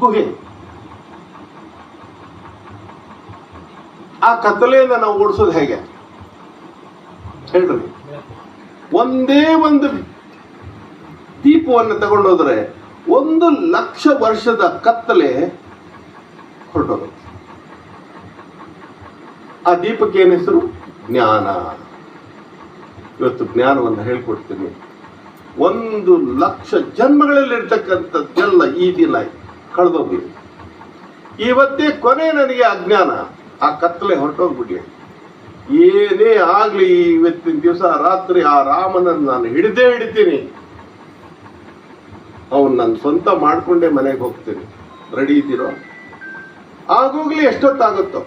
ಗುಹೆ. ಆ ಕತ್ತಲೆಯನ್ನು ನಾವು ಓಡಿಸೋದು ಹೇಗೆ ಹೇಳ್ರಿ? ಒಂದೇ ಒಂದು ದೀಪವನ್ನು ತಗೊಂಡೋದ್ರೆ 1,00,000 ವರ್ಷದ ಕತ್ತಲೆ ಹೊರಟೋಗುತ್ತೆ. ಆ ದೀಪಕ್ಕೆ ಏನ್ ಹೆಸರು? ಜ್ಞಾನ. ಇವತ್ತು ಜ್ಞಾನವನ್ನು ಹೇಳ್ಕೊಡ್ತೀನಿ. 1,00,000 ಜನ್ಮಗಳಲ್ಲಿರ್ತಕ್ಕಂಥದ್ದೆಲ್ಲ ಈ ದಿನ ಕಳೆದೋಗ್ಲಿ. ಇವತ್ತೇ ಕೊನೆ ನನಗೆ ಅಜ್ಞಾನ, ಆ ಕತ್ತಲೆ ಹೊರಟೋಗ್ಬಿಡ್ಲಿ. ಏನೇ ಆಗ್ಲಿ, ಇವತ್ತಿನ ದಿವಸ ರಾತ್ರಿ ಆ ರಾಮನನ್ನು ನಾನು ಹಿಡಿತೀನಿ. ಅವನು ನನ್ನ ಸ್ವಂತ ಮಾಡ್ಕೊಂಡೇ ಮನೆಗೆ ಹೋಗ್ತೀನಿ. ರೆಡಿ ಇದ್ದೀರೋ? ಆಗೋಗ್ಲಿ. ಎಷ್ಟೊತ್ತಾಗುತ್ತೋ?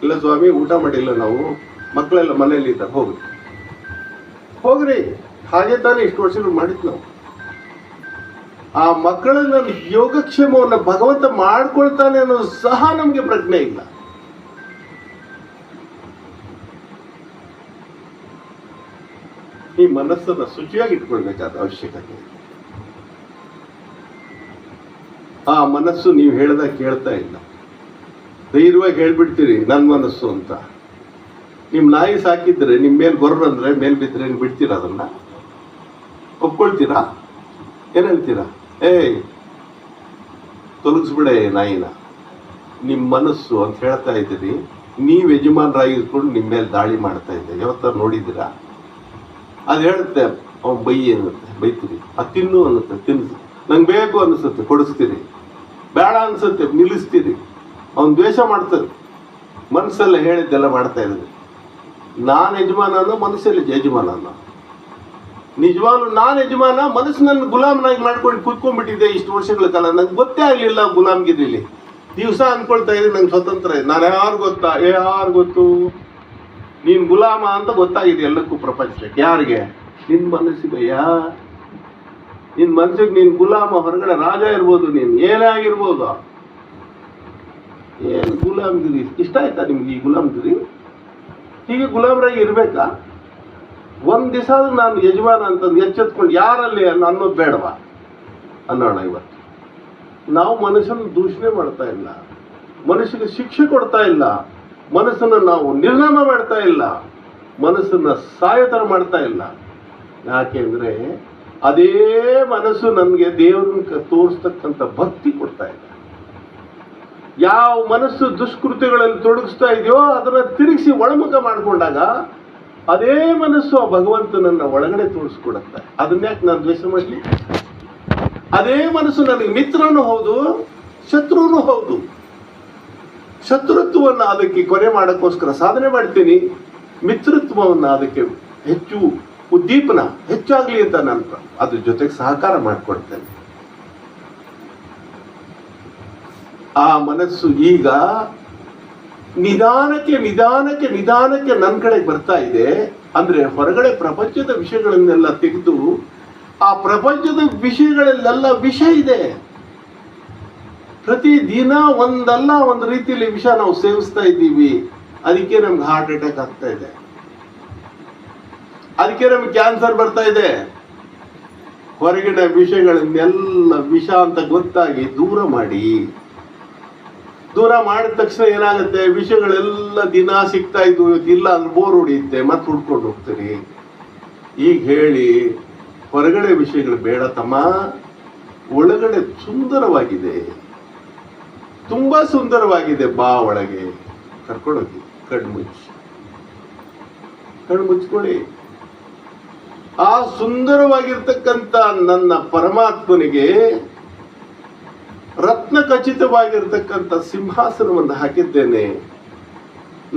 ಇಲ್ಲ ಸ್ವಾಮಿ, ಊಟ ಮಾಡಿಲ್ಲ ನಾವು, ಮಕ್ಕಳೆಲ್ಲ ಮನೆಯಲ್ಲಿ ಇದ್ದಾರೆ, ಹೋಗ್ರಿ. ಹಾಗೆ ತಾನೇ ಇಷ್ಟು ವರ್ಷಗಳು ಮಾಡಿದ್ ನಾವು. ಆ ಮಕ್ಕಳನ್ನ ಯೋಗಕ್ಷೇಮವನ್ನು ಭಗವಂತ ಮಾಡ್ಕೊಳ್ತಾನೆ ಅನ್ನೋದು ಸಹ ನಮ್ಗೆ ಪ್ರಜ್ಞೆ ಇಲ್ಲ. ಈ ಮನಸ್ಸನ್ನ ಶುಚಿಯಾಗಿ ಇಟ್ಕೊಳ್ಬೇಕಾದ ಅವಶ್ಯಕತೆ. ಆ ಮನಸ್ಸು ನೀವು ಹೇಳ್ದಾಗ ಕೇಳ್ತಾ ಇಲ್ಲ. ಧೈರ್ಯವಾಗಿ ಹೇಳ್ಬಿಡ್ತೀರಿ ನನ್ನ ಮನಸ್ಸು ಅಂತ. ನಿಮ್ ನಾಯಿ ಸಾಕಿದ್ರೆ ನಿಮ್ ಮೇಲ್ ಗೊರ್ರಂದ್ರೆ ಮೇಲ್ ಬಿದ್ರೆ ಬಿಡ್ತೀರಾ? ಅದನ್ನ ಒಪ್ಕೊಳ್ತೀರಾ? ಏನ್ ಹೇಳ್ತೀರಾ? ತೊಲಗಿಸ್ಬಿಡೆ ನಾಯಿನ. ನಿಮ್ಮ ಮನಸ್ಸು ಅಂತ ಹೇಳ್ತಾ ಇದ್ದೀರಿ. ನೀವು ಯಜಮಾನರಾಗಿರ್ಕೊಂಡು ನಿಮ್ಮ ಮೇಲೆ ದಾಳಿ ಮಾಡ್ತಾ ಇದ್ದೆ. ಯಾವತ್ತಾರು ನೋಡಿದ್ದೀರಾ? ಅದು ಹೇಳುತ್ತೆ, ಅವ್ನು ಬೈತೀರಿ. ಅದು ತಿನ್ನು ಅನ್ನುತ್ತೆ, ತಿನ್ನಿಸಿ. ನಂಗೆ ಬೇಕು ಅನಿಸುತ್ತೆ, ಕೊಡಿಸ್ತೀರಿ. ಬೇಡ ಅನ್ಸುತ್ತೆ, ನಿಲ್ಲಿಸ್ತೀರಿ. ಅವನು ದ್ವೇಷ ಮಾಡ್ತಾರೆ. ಮನಸ್ಸೆಲ್ಲ ಹೇಳಿದ್ದೆಲ್ಲ ಮಾಡ್ತಾ ಇದ್ದಾರೆ. ನಾನು ಯಜಮಾನನೋ ಮನಸ್ಸಲ್ಲಿ ಯಜಮಾನನೋ? ನಿಜವಾಗ್ಲೂ ನಾನು ಯಜಮಾನ, ಮನಸ್ಸು ನನ್ನ ಗುಲಾಮನಾಗಿ ಮಾಡ್ಕೊಂಡು ಕೂತ್ಕೊಂಡ್ಬಿಟ್ಟಿದ್ದೆ ಇಷ್ಟು ವರ್ಷಗಳ ಕಾಲ. ನಂಗೆ ಗೊತ್ತೇ ಆಗಲಿಲ್ಲ ಗುಲಾಮ್ಗಿರಿಲಿ. ದಿವಸ ಅನ್ಕೊಳ್ತಾ ಇದ್ದೀನಿ ನಂಗೆ ಸ್ವತಂತ್ರ ಇದೆ. ನಾನು ಯಾರು ಗೊತ್ತಾ? ಯಾರು ಗೊತ್ತು? ನೀನು ಗುಲಾಮ ಅಂತ ಗೊತ್ತಾಗಿದೆ ಎಲ್ಲಕ್ಕೂ, ಪ್ರಪಂಚಕ್ಕೆ. ಯಾರಿಗೆ? ನಿನ್ನ ಮನಸ್ಸಿಗೆಯ. ನಿನ್ನ ಮನಸ್ಸಿಗೆ ನೀನು ಗುಲಾಮ. ಹೊರಗಡೆ ರಾಜ ಇರ್ಬೋದು, ನೀನು ಏನೇ ಆಗಿರ್ಬೋದು. ಏನು ಗುಲಾಮ್ಗಿರಿ? ಇಷ್ಟ ಆಯ್ತಾ ನಿಮ್ಗೆ ಈ ಗುಲಾಮ್ಗಿರಿ? ಹೀಗೆ ಗುಲಾಮರಾಗಿ ಇರ್ಬೇಕಾ? ಒಂದ್ ದಿವಸ ನಾನು ಯಜಮಾನ ಅಂತಂದು ಎಚ್ಚೆತ್ಕೊಂಡು ಯಾರಲ್ಲಿ ಅನ್ನೋದು ಬೇಡವಾ ಅನ್ನೋಣ. ಇವತ್ತು ನಾವು ಮನುಷ್ಯನ ದೂಷಣೆ ಮಾಡ್ತಾ ಇಲ್ಲ, ಮನುಷ್ಯನಿಗೆ ಶಿಕ್ಷೆ ಕೊಡ್ತಾ ಇಲ್ಲ, ಮನಸ್ಸನ್ನು ನಾವು ನಿರ್ನಾಮ ಮಾಡ್ತಾ ಇಲ್ಲ, ಮನಸ್ಸನ್ನ ಸಾಯತರ ಮಾಡ್ತಾ ಇಲ್ಲ. ಯಾಕೆಂದ್ರೆ ಅದೇ ಮನಸ್ಸು ನನಗೆ ದೇವರನ್ನ ತೋರಿಸ್ತಕ್ಕಂಥ ಭಕ್ತಿ ಕೊಡ್ತಾ ಇದೆ. ಯಾವ ಮನಸ್ಸು ದುಷ್ಕೃತ್ಯಗಳಲ್ಲಿ ತೊಡಗಿಸ್ತಾ ಇದೆಯೋ ಅದನ್ನ ತಿರುಗಿಸಿ ಒಳಮುಖ ಮಾಡಿಕೊಂಡಾಗ ಅದೇ ಮನಸ್ಸು ಆ ಭಗವಂತನನ್ನ ಒಳಗಡೆ ತೋರಿಸ್ಕೊಡುತ್ತೆ. ಅದನ್ನ್ಯಾಕೆ ನಾನು ದ್ವೇಷ ಮಾಡಲಿ? ಅದೇ ಮನಸ್ಸು ನನಗೆ ಮಿತ್ರನೂ ಹೌದು, ಶತ್ರುನೂ ಹೌದು. ಶತ್ರುತ್ವವನ್ನು ಅದಕ್ಕೆ ಕೊನೆ ಮಾಡೋಕ್ಕೋಸ್ಕರ ಸಾಧನೆ ಮಾಡ್ತೀನಿ, ಮಿತ್ರತ್ವವನ್ನು ಅದಕ್ಕೆ ಹೆಚ್ಚು ಉದ್ದೀಪನ ಹೆಚ್ಚಾಗ್ಲಿ ಅಂತ ನಾನು ಅದ್ರ ಜೊತೆಗೆ ಸಹಕಾರ ಮಾಡಿಕೊಡ್ತೇನೆ. ಆ ಮನಸ್ಸು ಈಗ ನಿಧಾನಕ್ಕೆ ನಿಧಾನಕ್ಕೆ ನಿಧಾನಕ್ಕೆ ನನ್ನ ಕಡೆಗೆ ಬರ್ತಾ ಇದೆ. ಅಂದ್ರೆ ಹೊರಗಡೆ ಪ್ರಪಂಚದ ವಿಷಯಗಳನ್ನೆಲ್ಲ ತೆಗೆದು ಆ ಪ್ರಪಂಚದ ವಿಷಯಗಳಲ್ಲೆಲ್ಲ ವಿಷ ಇದೆ. ಪ್ರತಿ ದಿನ ಒಂದಲ್ಲ ಒಂದು ರೀತಿಯಲ್ಲಿ ವಿಷ ನಾವು ಸೇವಿಸ್ತಾ ಇದ್ದೀವಿ. ಅದಕ್ಕೆ ನಮ್ಗೆ ಹಾರ್ಟ್ ಅಟ್ಯಾಕ್ ಆಗ್ತಾ ಇದೆ, ಅದಕ್ಕೆ ನಮ್ಗೆ ಕ್ಯಾನ್ಸರ್ ಬರ್ತಾ ಇದೆ. ಹೊರಗಿನ ವಿಷಯಗಳನ್ನೆಲ್ಲ ವಿಷ ಅಂತ ಗೊತ್ತಾಗಿ ದೂರ ಮಾಡಿ. ದೂರ ಮಾಡಿದ ತಕ್ಷಣ ಏನಾಗುತ್ತೆ, ವಿಷಯಗಳೆಲ್ಲ ದಿನ ಸಿಗ್ತಾ ಇದ್ವು, ಇಲ್ಲ ಅಂದ್ರೆ ಬೋರ್ ಹೊಡಿಯುತ್ತೆ, ಮತ್ತೆ ಹುಡ್ಕೊಂಡು ಹೋಗ್ತೀರಿ. ಈಗ ಹೇಳಿ, ಹೊರಗಡೆ ವಿಷಯಗಳು ಬೇಡ ತಮ್ಮ, ಒಳಗಡೆ ಸುಂದರವಾಗಿದೆ, ತುಂಬಾ ಸುಂದರವಾಗಿದೆ, ಬಾ ಒಳಗೆ ಕರ್ಕೊಂಡೋಗಿ. ಕಣ್ಣು ಮುಚ್ಕೊಳ್ಳಿ. ಆ ಸುಂದರವಾಗಿರ್ತಕ್ಕಂಥ ನನ್ನ ಪರಮಾತ್ಮನಿಗೆ ರತ್ನ ಖಚಿತವಾಗಿರ್ತಕ್ಕಂಥ ಸಿಂಹಾಸನವನ್ನು ಹಾಕಿದ್ದೇನೆ.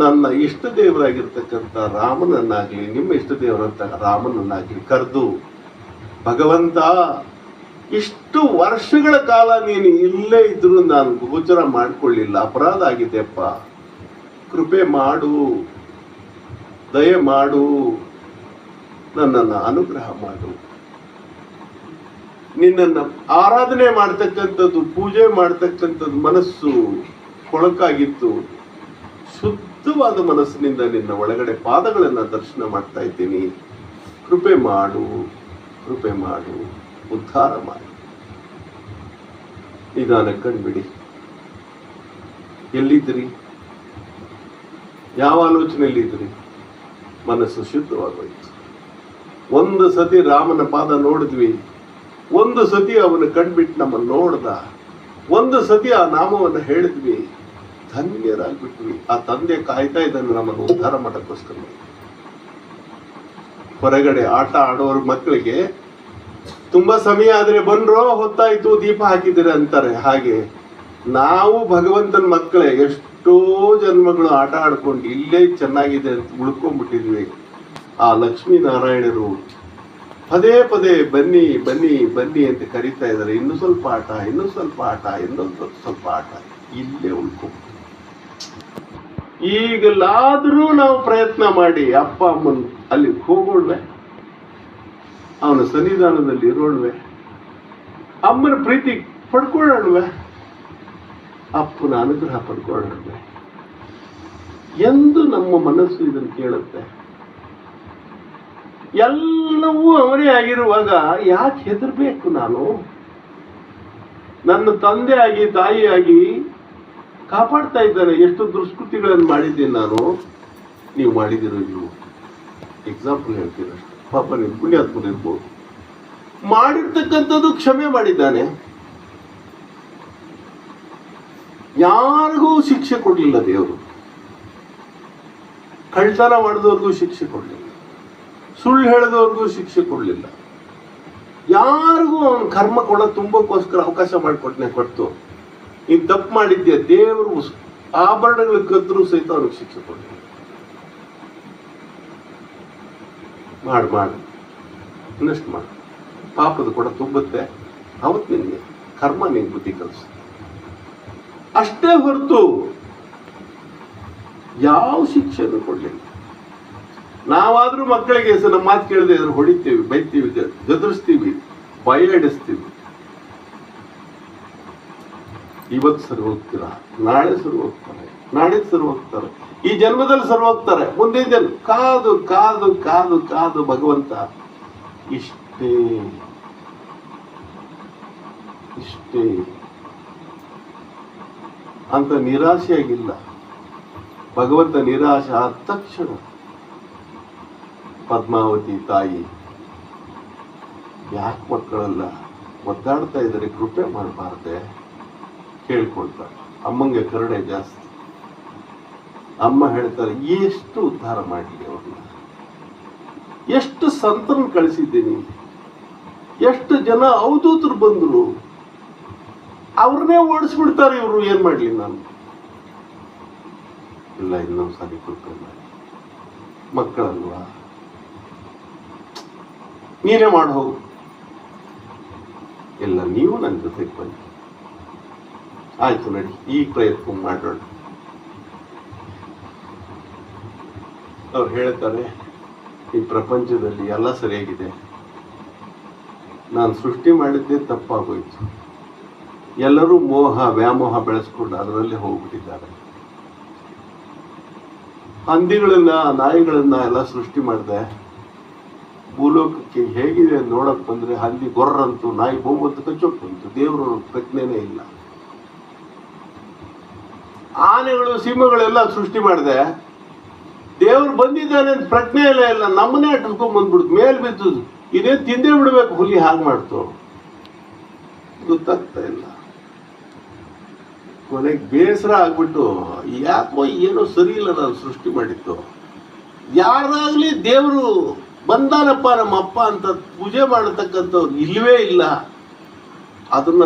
ನನ್ನ ಇಷ್ಟ ದೇವರಾಗಿರ್ತಕ್ಕಂಥ ರಾಮನನ್ನಾಗ್ಲಿ, ನಿಮ್ಮ ಇಷ್ಟ ದೇವರಂತ ರಾಮನನ್ನಾಗ್ಲಿ ಕರೆದು, ಭಗವಂತ ಇಷ್ಟು ವರ್ಷಗಳ ಕಾಲ ನೀನು ಇಲ್ಲೇ ಇದ್ರು ನಾನು ಗೋಚರ ಮಾಡಿಕೊಳ್ಳಿಲ್ಲ, ಅಪರಾಧ ಆಗಿದೆಯಪ್ಪ, ಕೃಪೆ ಮಾಡು, ದಯೆ ಮಾಡು, ನನ್ನನ್ನು ಅನುಗ್ರಹ ಮಾಡು. ನಿನ್ನನ್ನು ಆರಾಧನೆ ಮಾಡ್ತಕ್ಕಂಥದ್ದು, ಪೂಜೆ ಮಾಡ್ತಕ್ಕಂಥದ್ದು ಮನಸ್ಸು ಕೊಳಕಾಗಿತ್ತು. ಶುದ್ಧವಾದ ಮನಸ್ಸಿನಿಂದ ನಿನ್ನ ಒಳಗಡೆ ಪಾದಗಳನ್ನು ದರ್ಶನ ಮಾಡ್ತಾ ಇದ್ದೀನಿ. ಕೃಪೆ ಮಾಡು, ಕೃಪೆ ಮಾಡು, ಉದ್ಧಾರ ಮಾಡು. ನಿಧಾನ ಕಣ್ಬಿಡಿ. ಎಲ್ಲಿದ್ದೀರಿ? ಯಾವ ಆಲೋಚನೆಯಲ್ಲಿದ್ದೀರಿ? ಮನಸ್ಸು ಶುದ್ಧವಾಗೋಯ್ತು. ಒಂದು ಸತಿ ರಾಮನ ಪಾದ ನೋಡಿದ್ವಿ, ಒಂದು ಸತಿ ಅವನು ಕಣ್ಬಿಟ್ಟು ನಮ್ಮನ್ನು ನೋಡ್ದ, ಒಂದು ಸತಿ ಆ ನಾಮವನ್ನು ಹೇಳಿದ್ವಿ, ಧನ್ಯರಾಗ್ಬಿಟ್ವಿ. ಆ ತಂದೆ ಕಾಯ್ತಾ ಇದ್ದಾನೆ ನಮ್ಮನ್ನು ಉದ್ಧಾರ ಮಾಡೋಕ್ಕೋಸ್ಕರ. ಹೊರಗಡೆ ಆಟ ಆಡೋರ ಮಕ್ಕಳಿಗೆ ತುಂಬಾ ಸಮಯ ಆದ್ರೆ ಬಂದ್ರೋ, ಹೊತ್ತಾಯ್ತು, ದೀಪ ಹಾಕಿದ್ದೀರ ಅಂತಾರೆ. ಹಾಗೆ ನಾವು ಭಗವಂತನ ಮಕ್ಕಳೇ ಎಷ್ಟೋ ಜನ್ಮಗಳು ಆಟ ಆಡ್ಕೊಂಡು ಇಲ್ಲೇ ಚೆನ್ನಾಗಿದೆ ಅಂತ ಉಳ್ಕೊಂಡ್ಬಿಟ್ಟಿದ್ವಿ. ಆ ಲಕ್ಷ್ಮೀನಾರಾಯಣರು ಪದೇ ಪದೇ ಬನ್ನಿ ಬನ್ನಿ ಬನ್ನಿ ಅಂತ ಕರೀತಾ ಇದ್ದಾರೆ. ಇನ್ನು ಸ್ವಲ್ಪ ಆಟ, ಇನ್ನೂ ಸ್ವಲ್ಪ ಆಟ, ಇನ್ನೊಂದು ಸ್ವಲ್ಪ ಆಟ, ಇಲ್ಲೇ ಉಳ್ಕೊಂಡು. ಈಗಲಾದರೂ ನಾವು ಪ್ರಯತ್ನ ಮಾಡಿ ಅಪ್ಪ ಅಮ್ಮನ ಅಲ್ಲಿ ಹೋಗೋಳ್ವೆ, ಅವನ ಸನ್ನಿಧಾನದಲ್ಲಿ ಇರೋಳ್ವೆ, ಅಮ್ಮನ ಪ್ರೀತಿ ಪಡ್ಕೊಳ್ಳೋಳ್ವೆ, ಅಪ್ಪನ ಅನುಗ್ರಹ ಪಡ್ಕೊಳ್ಳೋಳ್ವೆ ಎಂದು ನಮ್ಮ ಮನಸ್ಸು ಇದನ್ನು ಕೇಳುತ್ತೆ. ಎಲ್ಲವೂ ಅವರೇ ಆಗಿರುವಾಗ ಯಾಕೆ ಹೆದರ್ಬೇಕು? ನಾನು ನನ್ನ ತಂದೆ ಆಗಿ ತಾಯಿಯಾಗಿ ಕಾಪಾಡ್ತಾ ಇದ್ದಾನೆ. ಎಷ್ಟು ದುಷ್ಕೃತಿಗಳನ್ನು ಮಾಡಿದ್ದೀನಿ ನಾನು, ನೀವು ಮಾಡಿದಿರೋ ಇವು ಎಕ್ಸಾಂಪಲ್ ಹೇಳ್ತೀರಷ್ಟು. ಪಾಪ ನೀವು ಪುಣ್ಯಾತ್ಮರು ಇರ್ಬೋದು, ಮಾಡಿರ್ತಕ್ಕಂಥದ್ದು ಕ್ಷಮೆ ಮಾಡಿದ್ದಾನೆ. ಯಾರಿಗೂ ಶಿಕ್ಷೆ ಕೊಡ್ಲಿಲ್ಲ ದೇವರು. ಕಳ್ತನ ಮಾಡಿದವ್ರಿಗೂ ಶಿಕ್ಷೆ ಕೊಡ್ಲಿಲ್ಲ, ಸುಳ್ಳು ಹೇಳಿದವ್ರಿಗೂ ಶಿಕ್ಷೆ ಕೊಡ್ಲಿಲ್ಲ. ಯಾರಿಗೂ ಅವನ ಕರ್ಮ ತುಂಬಕ್ಕೋಸ್ಕರ ಅವಕಾಶ ಮಾಡಿಕೊಟ್ಟನೆ ಹೊರತು, ನೀನು ತಪ್ಪು ಮಾಡಿದ್ಯಾ, ದೇವರು ಆಭರಣಗಳು ಕದ್ರೂ ಸಹಿತ ಅವ್ರಿಗೆ ಶಿಕ್ಷೆ ಕೊಡಲಿಲ್ಲ. ಮಾಡು ಇನ್ನಷ್ಟು ಮಾಡು, ಪಾಪದ ಕೂಡ ತುಂಬುತ್ತೆ, ಅವತ್ತು ನಿನಗೆ ಕರ್ಮ ನಿಂಗೆ ಬುದ್ಧಿ ಕಲಿಸುತ್ತೆ. ಅಷ್ಟೇ ಹೊರತು ಯಾವ ಶಿಕ್ಷೆಯನ್ನು ಕೊಡಲಿಲ್ಲ. ನಾವಾದ್ರೂ ಮಕ್ಕಳಿಗೆ ನಮ್ಮ ಮಾತು ಕೇಳದೆ ಇದ್ರೆ ಹೊಡಿತೀವಿ, ಬೈತೀವಿ, ಗದರಿಸ್ತೀವಿ, ಭಯ ಇಡಿಸ್ತೀವಿ. ಇವತ್ತು ಸರಿ ಹೋಗ್ತೀರಾ, ನಾಳೆ ಸರಿ ಹೋಗ್ತಾರೆ, ನಾಡಿದ್ದು ಸರಿ ಹೋಗ್ತಾರೆ, ಈ ಜನ್ಮದಲ್ಲಿ ಸರಿ ಹೋಗ್ತಾರೆ, ಮುಂದಿನ ಜನ್ಮ. ಕಾದು ಕಾದು ಕಾದು ಕಾದು ಭಗವಂತ ಇಷ್ಟೇ ಇಷ್ಟೇ ಅಂತ ನಿರಾಶೆಯಾಗಿಲ್ಲ. ಭಗವಂತ ನಿರಾಶೆ ಆದ ತಕ್ಷಣ ಪದ್ಮಾವತಿ ತಾಯಿ ಯಾಕೆ ಮಕ್ಕಳೆಲ್ಲ ಒದ್ದಾಡ್ತಾ ಇದ್ದಾರೆ, ಕೃಪೆ ಮಾಡಬಾರ್ದೆ ಕೇಳ್ಕೊಳ್ತಾರೆ. ಅಮ್ಮಂಗೆ ಕರುಣೆ ಜಾಸ್ತಿ. ಅಮ್ಮ ಹೇಳ್ತಾರೆ, ಎಷ್ಟು ಉದ್ಧಾರ ಮಾಡಲಿ ಅವ್ರನ್ನ, ಎಷ್ಟು ಸಂತರನ್ನು ಕಳಿಸಿದ್ದೀನಿ, ಎಷ್ಟು ಜನ ಅವಧೂತರು ಬಂದರು, ಅವ್ರನ್ನೇ ಓಡಿಸ್ಬಿಡ್ತಾರೆ ಇವರು. ಏನು ಮಾಡಲಿ ನಾನು? ಇಲ್ಲ, ಇನ್ನೊಂದು ಸಾರಿ ಕೊಡ್ತಾರೆ. ಮಕ್ಕಳಲ್ವಾ, ನೀನೇ ಮಾಡಿ ಹೋಗು. ಇಲ್ಲ, ನೀವು ನನ್ನ ಜೊತೆಗೆ ಬನ್ನಿ. ಆಯ್ತು, ನಡಿ, ಈ ಪ್ರಯತ್ನ ಮಾಡೋಣ. ಅವ್ರು ಹೇಳ್ತಾರೆ, ಈ ಪ್ರಪಂಚದಲ್ಲಿ ಎಲ್ಲ ಸರಿಯಾಗಿದೆ, ನಾನು ಸೃಷ್ಟಿ ಮಾಡಿದ್ದೇ ತಪ್ಪಾಗೋಯ್ತು. ಎಲ್ಲರೂ ಮೋಹ ವ್ಯಾಮೋಹ ಬೆಳೆಸ್ಕೊಂಡು ಅದರಲ್ಲಿ ಹೋಗ್ಬಿಟ್ಟಿದ್ದಾರೆ. ಹಂದಿಗಳನ್ನ ನಾಯಿಗಳನ್ನ ಎಲ್ಲ ಸೃಷ್ಟಿ ಮಾಡಿದೆ. ಭೂಲೋಕಕ್ಕೆ ಹೇಗಿದೆ ನೋಡಕ್ ಬಂದ್ರೆ ಹಂದಿ ಗೊರ್ರಂತು, ನಾಯಿ ಬೋಂಬಂತು ಕಚ್ಚೋಕ್ಕಂತು. ದೇವರು ಪ್ರಜ್ಞೆನೇ ಇಲ್ಲ. ಆನೆಗಳು ಸಿಂಹಗಳೆಲ್ಲ ಸೃಷ್ಟಿ ಮಾಡಿದೆ. ದೇವ್ರು ಬಂದಿದ್ದಾನೆ ಅಂತ ಪ್ರಜ್ಞೆ ಇಲ್ಲ. ನಮ್ಮನ್ನೇ ಅಟ್ಸ್ಕೊಂಡ್ ಬಂದ್ಬಿಡ್ತು, ಮೇಲ್ ಬಿದ್ದು ಇದೇ ತಿಂದೇ ಬಿಡ್ಬೇಕು. ಹುಲಿ ಹಾಗೆ ಮಾಡ್ತು, ಗೊತ್ತಾಗ್ತಾ ಇಲ್ಲ. ಕೊನೆಗೆ ಬೇಸರ ಆಗ್ಬಿಟ್ಟು, ಯಾಕೋ ಏನೋ ಸರಿ ಇಲ್ಲ ನಾನು ಸೃಷ್ಟಿ ಮಾಡಿದ್ದು. ಯಾರಾಗ್ಲಿ ದೇವರು ಬಂದಾನಪ್ಪ ನಮ್ಮಪ್ಪ ಅಂತ ಪೂಜೆ ಮಾಡತಕ್ಕಂಥವ್ರು ಇಲ್ಲವೇ ಇಲ್ಲ. ಅದನ್ನ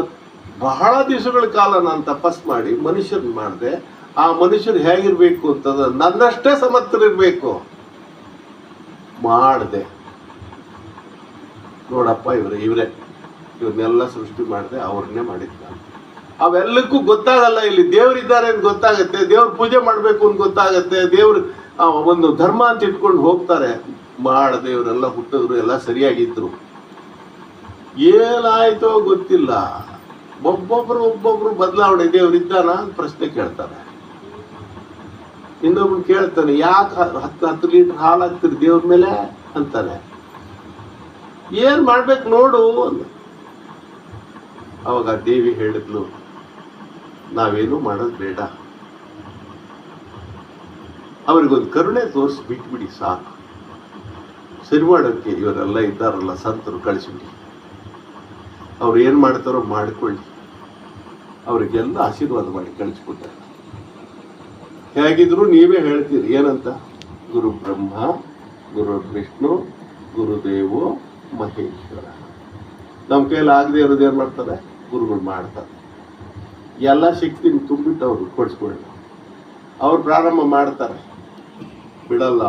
ಬಹಳ ದಿವಸಗಳ ಕಾಲ ನಾನು ತಪಸ್ ಮಾಡಿ ಮನುಷ್ಯನ್ ಮಾಡಿದೆ. ಆ ಮನುಷ್ಯರು ಹೇಗಿರ್ಬೇಕು ಅಂತಂದ್ರೆ ನನ್ನಷ್ಟೇ ಸಮರ್ಥರಿರ್ಬೇಕು ಮಾಡಿದೆ. ನೋಡಪ್ಪ, ಇವನ್ನೆಲ್ಲ ಸೃಷ್ಟಿ ಮಾಡಿದೆ, ಅವ್ರನ್ನೇ ಮಾಡಿದ್ದ. ಅವೆಲ್ಲಕ್ಕೂ ಗೊತ್ತಾಗಲ್ಲ. ಇಲ್ಲಿ ದೇವರಿದ್ದಾರೆ ಅಂತ ಗೊತ್ತಾಗತ್ತೆ, ದೇವ್ರ ಪೂಜೆ ಮಾಡಬೇಕು ಅಂತ ಗೊತ್ತಾಗತ್ತೆ, ದೇವ್ರ ಒಂದು ಧರ್ಮ ಅಂತ ಇಟ್ಕೊಂಡು ಹೋಗ್ತಾರೆ. ಮಾಡದೆ ಇವರೆಲ್ಲ ಹುಟ್ಟಿದ್ರು, ಎಲ್ಲ ಸರಿಯಾಗಿದ್ರು. ಏನಾಯ್ತೋ ಗೊತ್ತಿಲ್ಲ, ಒಬ್ಬೊಬ್ರು ಬದಲಾವಣೆ. ದೇವ್ರಿದ್ದಾನ ಅಂತ ಪ್ರಶ್ನೆ ಕೇಳ್ತಾರೆ. ಇನ್ನೊಬ್ರು ಕೇಳ್ತಾನೆ, ಯಾಕೆ 10 ಲೀಟರ್ ಹಾಲು ಹಾಕ್ತಿರಿ ದೇವ್ರ ಮೇಲೆ ಅಂತಾನೆ. ಏನ್ ಮಾಡ್ಬೇಕು ನೋಡು. ಅವಾಗ ದೇವಿ ಹೇಳಿದ್ಲು, ನಾವೇನು ಮಾಡೋದು ಬೇಡ, ಅವ್ರಿಗೊಂದು ಕರುಣೆ ತೋರಿಸಿ ಬಿಟ್ಬಿಡಿ ಸಾಕು. ಸರಿ ಮಾಡೋಕ್ಕೆ ಇವರೆಲ್ಲ ಇದ್ದಾರಲ್ಲ ಸಂತರು, ಕಳಿಸ್ಬಿಡಿ. ಅವ್ರು ಏನ್ ಮಾಡ್ತಾರೋ ಮಾಡ್ಕೊಳ್ಳಿ, ಅವ್ರಿಗೆಲ್ಲ ಆಶೀರ್ವಾದ ಮಾಡಿ ಕಳಿಸ್ಕೊಟ್ಟಾರೆ. ಹೇಗಿದ್ರು ನೀವೇ ಹೇಳ್ತೀರಿ ಏನಂತ, ಗುರು ಬ್ರಹ್ಮ ಗುರು ವಿಷ್ಣು ಗುರುದೇವೋ ಮಹೇಶ್ವರ. ನಮ್ಮ ಕೈಯಲ್ಲಿ ಆಗದೆ ಇರೋದು ಏನ್ ಮಾಡ್ತಾರೆ, ಗುರುಗಳು ಮಾಡ್ತಾರೆ. ಎಲ್ಲ ಶಕ್ತಿನ ತುಂಬಿಟ್ಟು ಅವರು ಕೊಡಿಸ್ಕೊಳ್ಳಿ. ಅವ್ರು ಪ್ರಾರಂಭ ಮಾಡ್ತಾರೆ, ಬಿಡಲ್ಲ.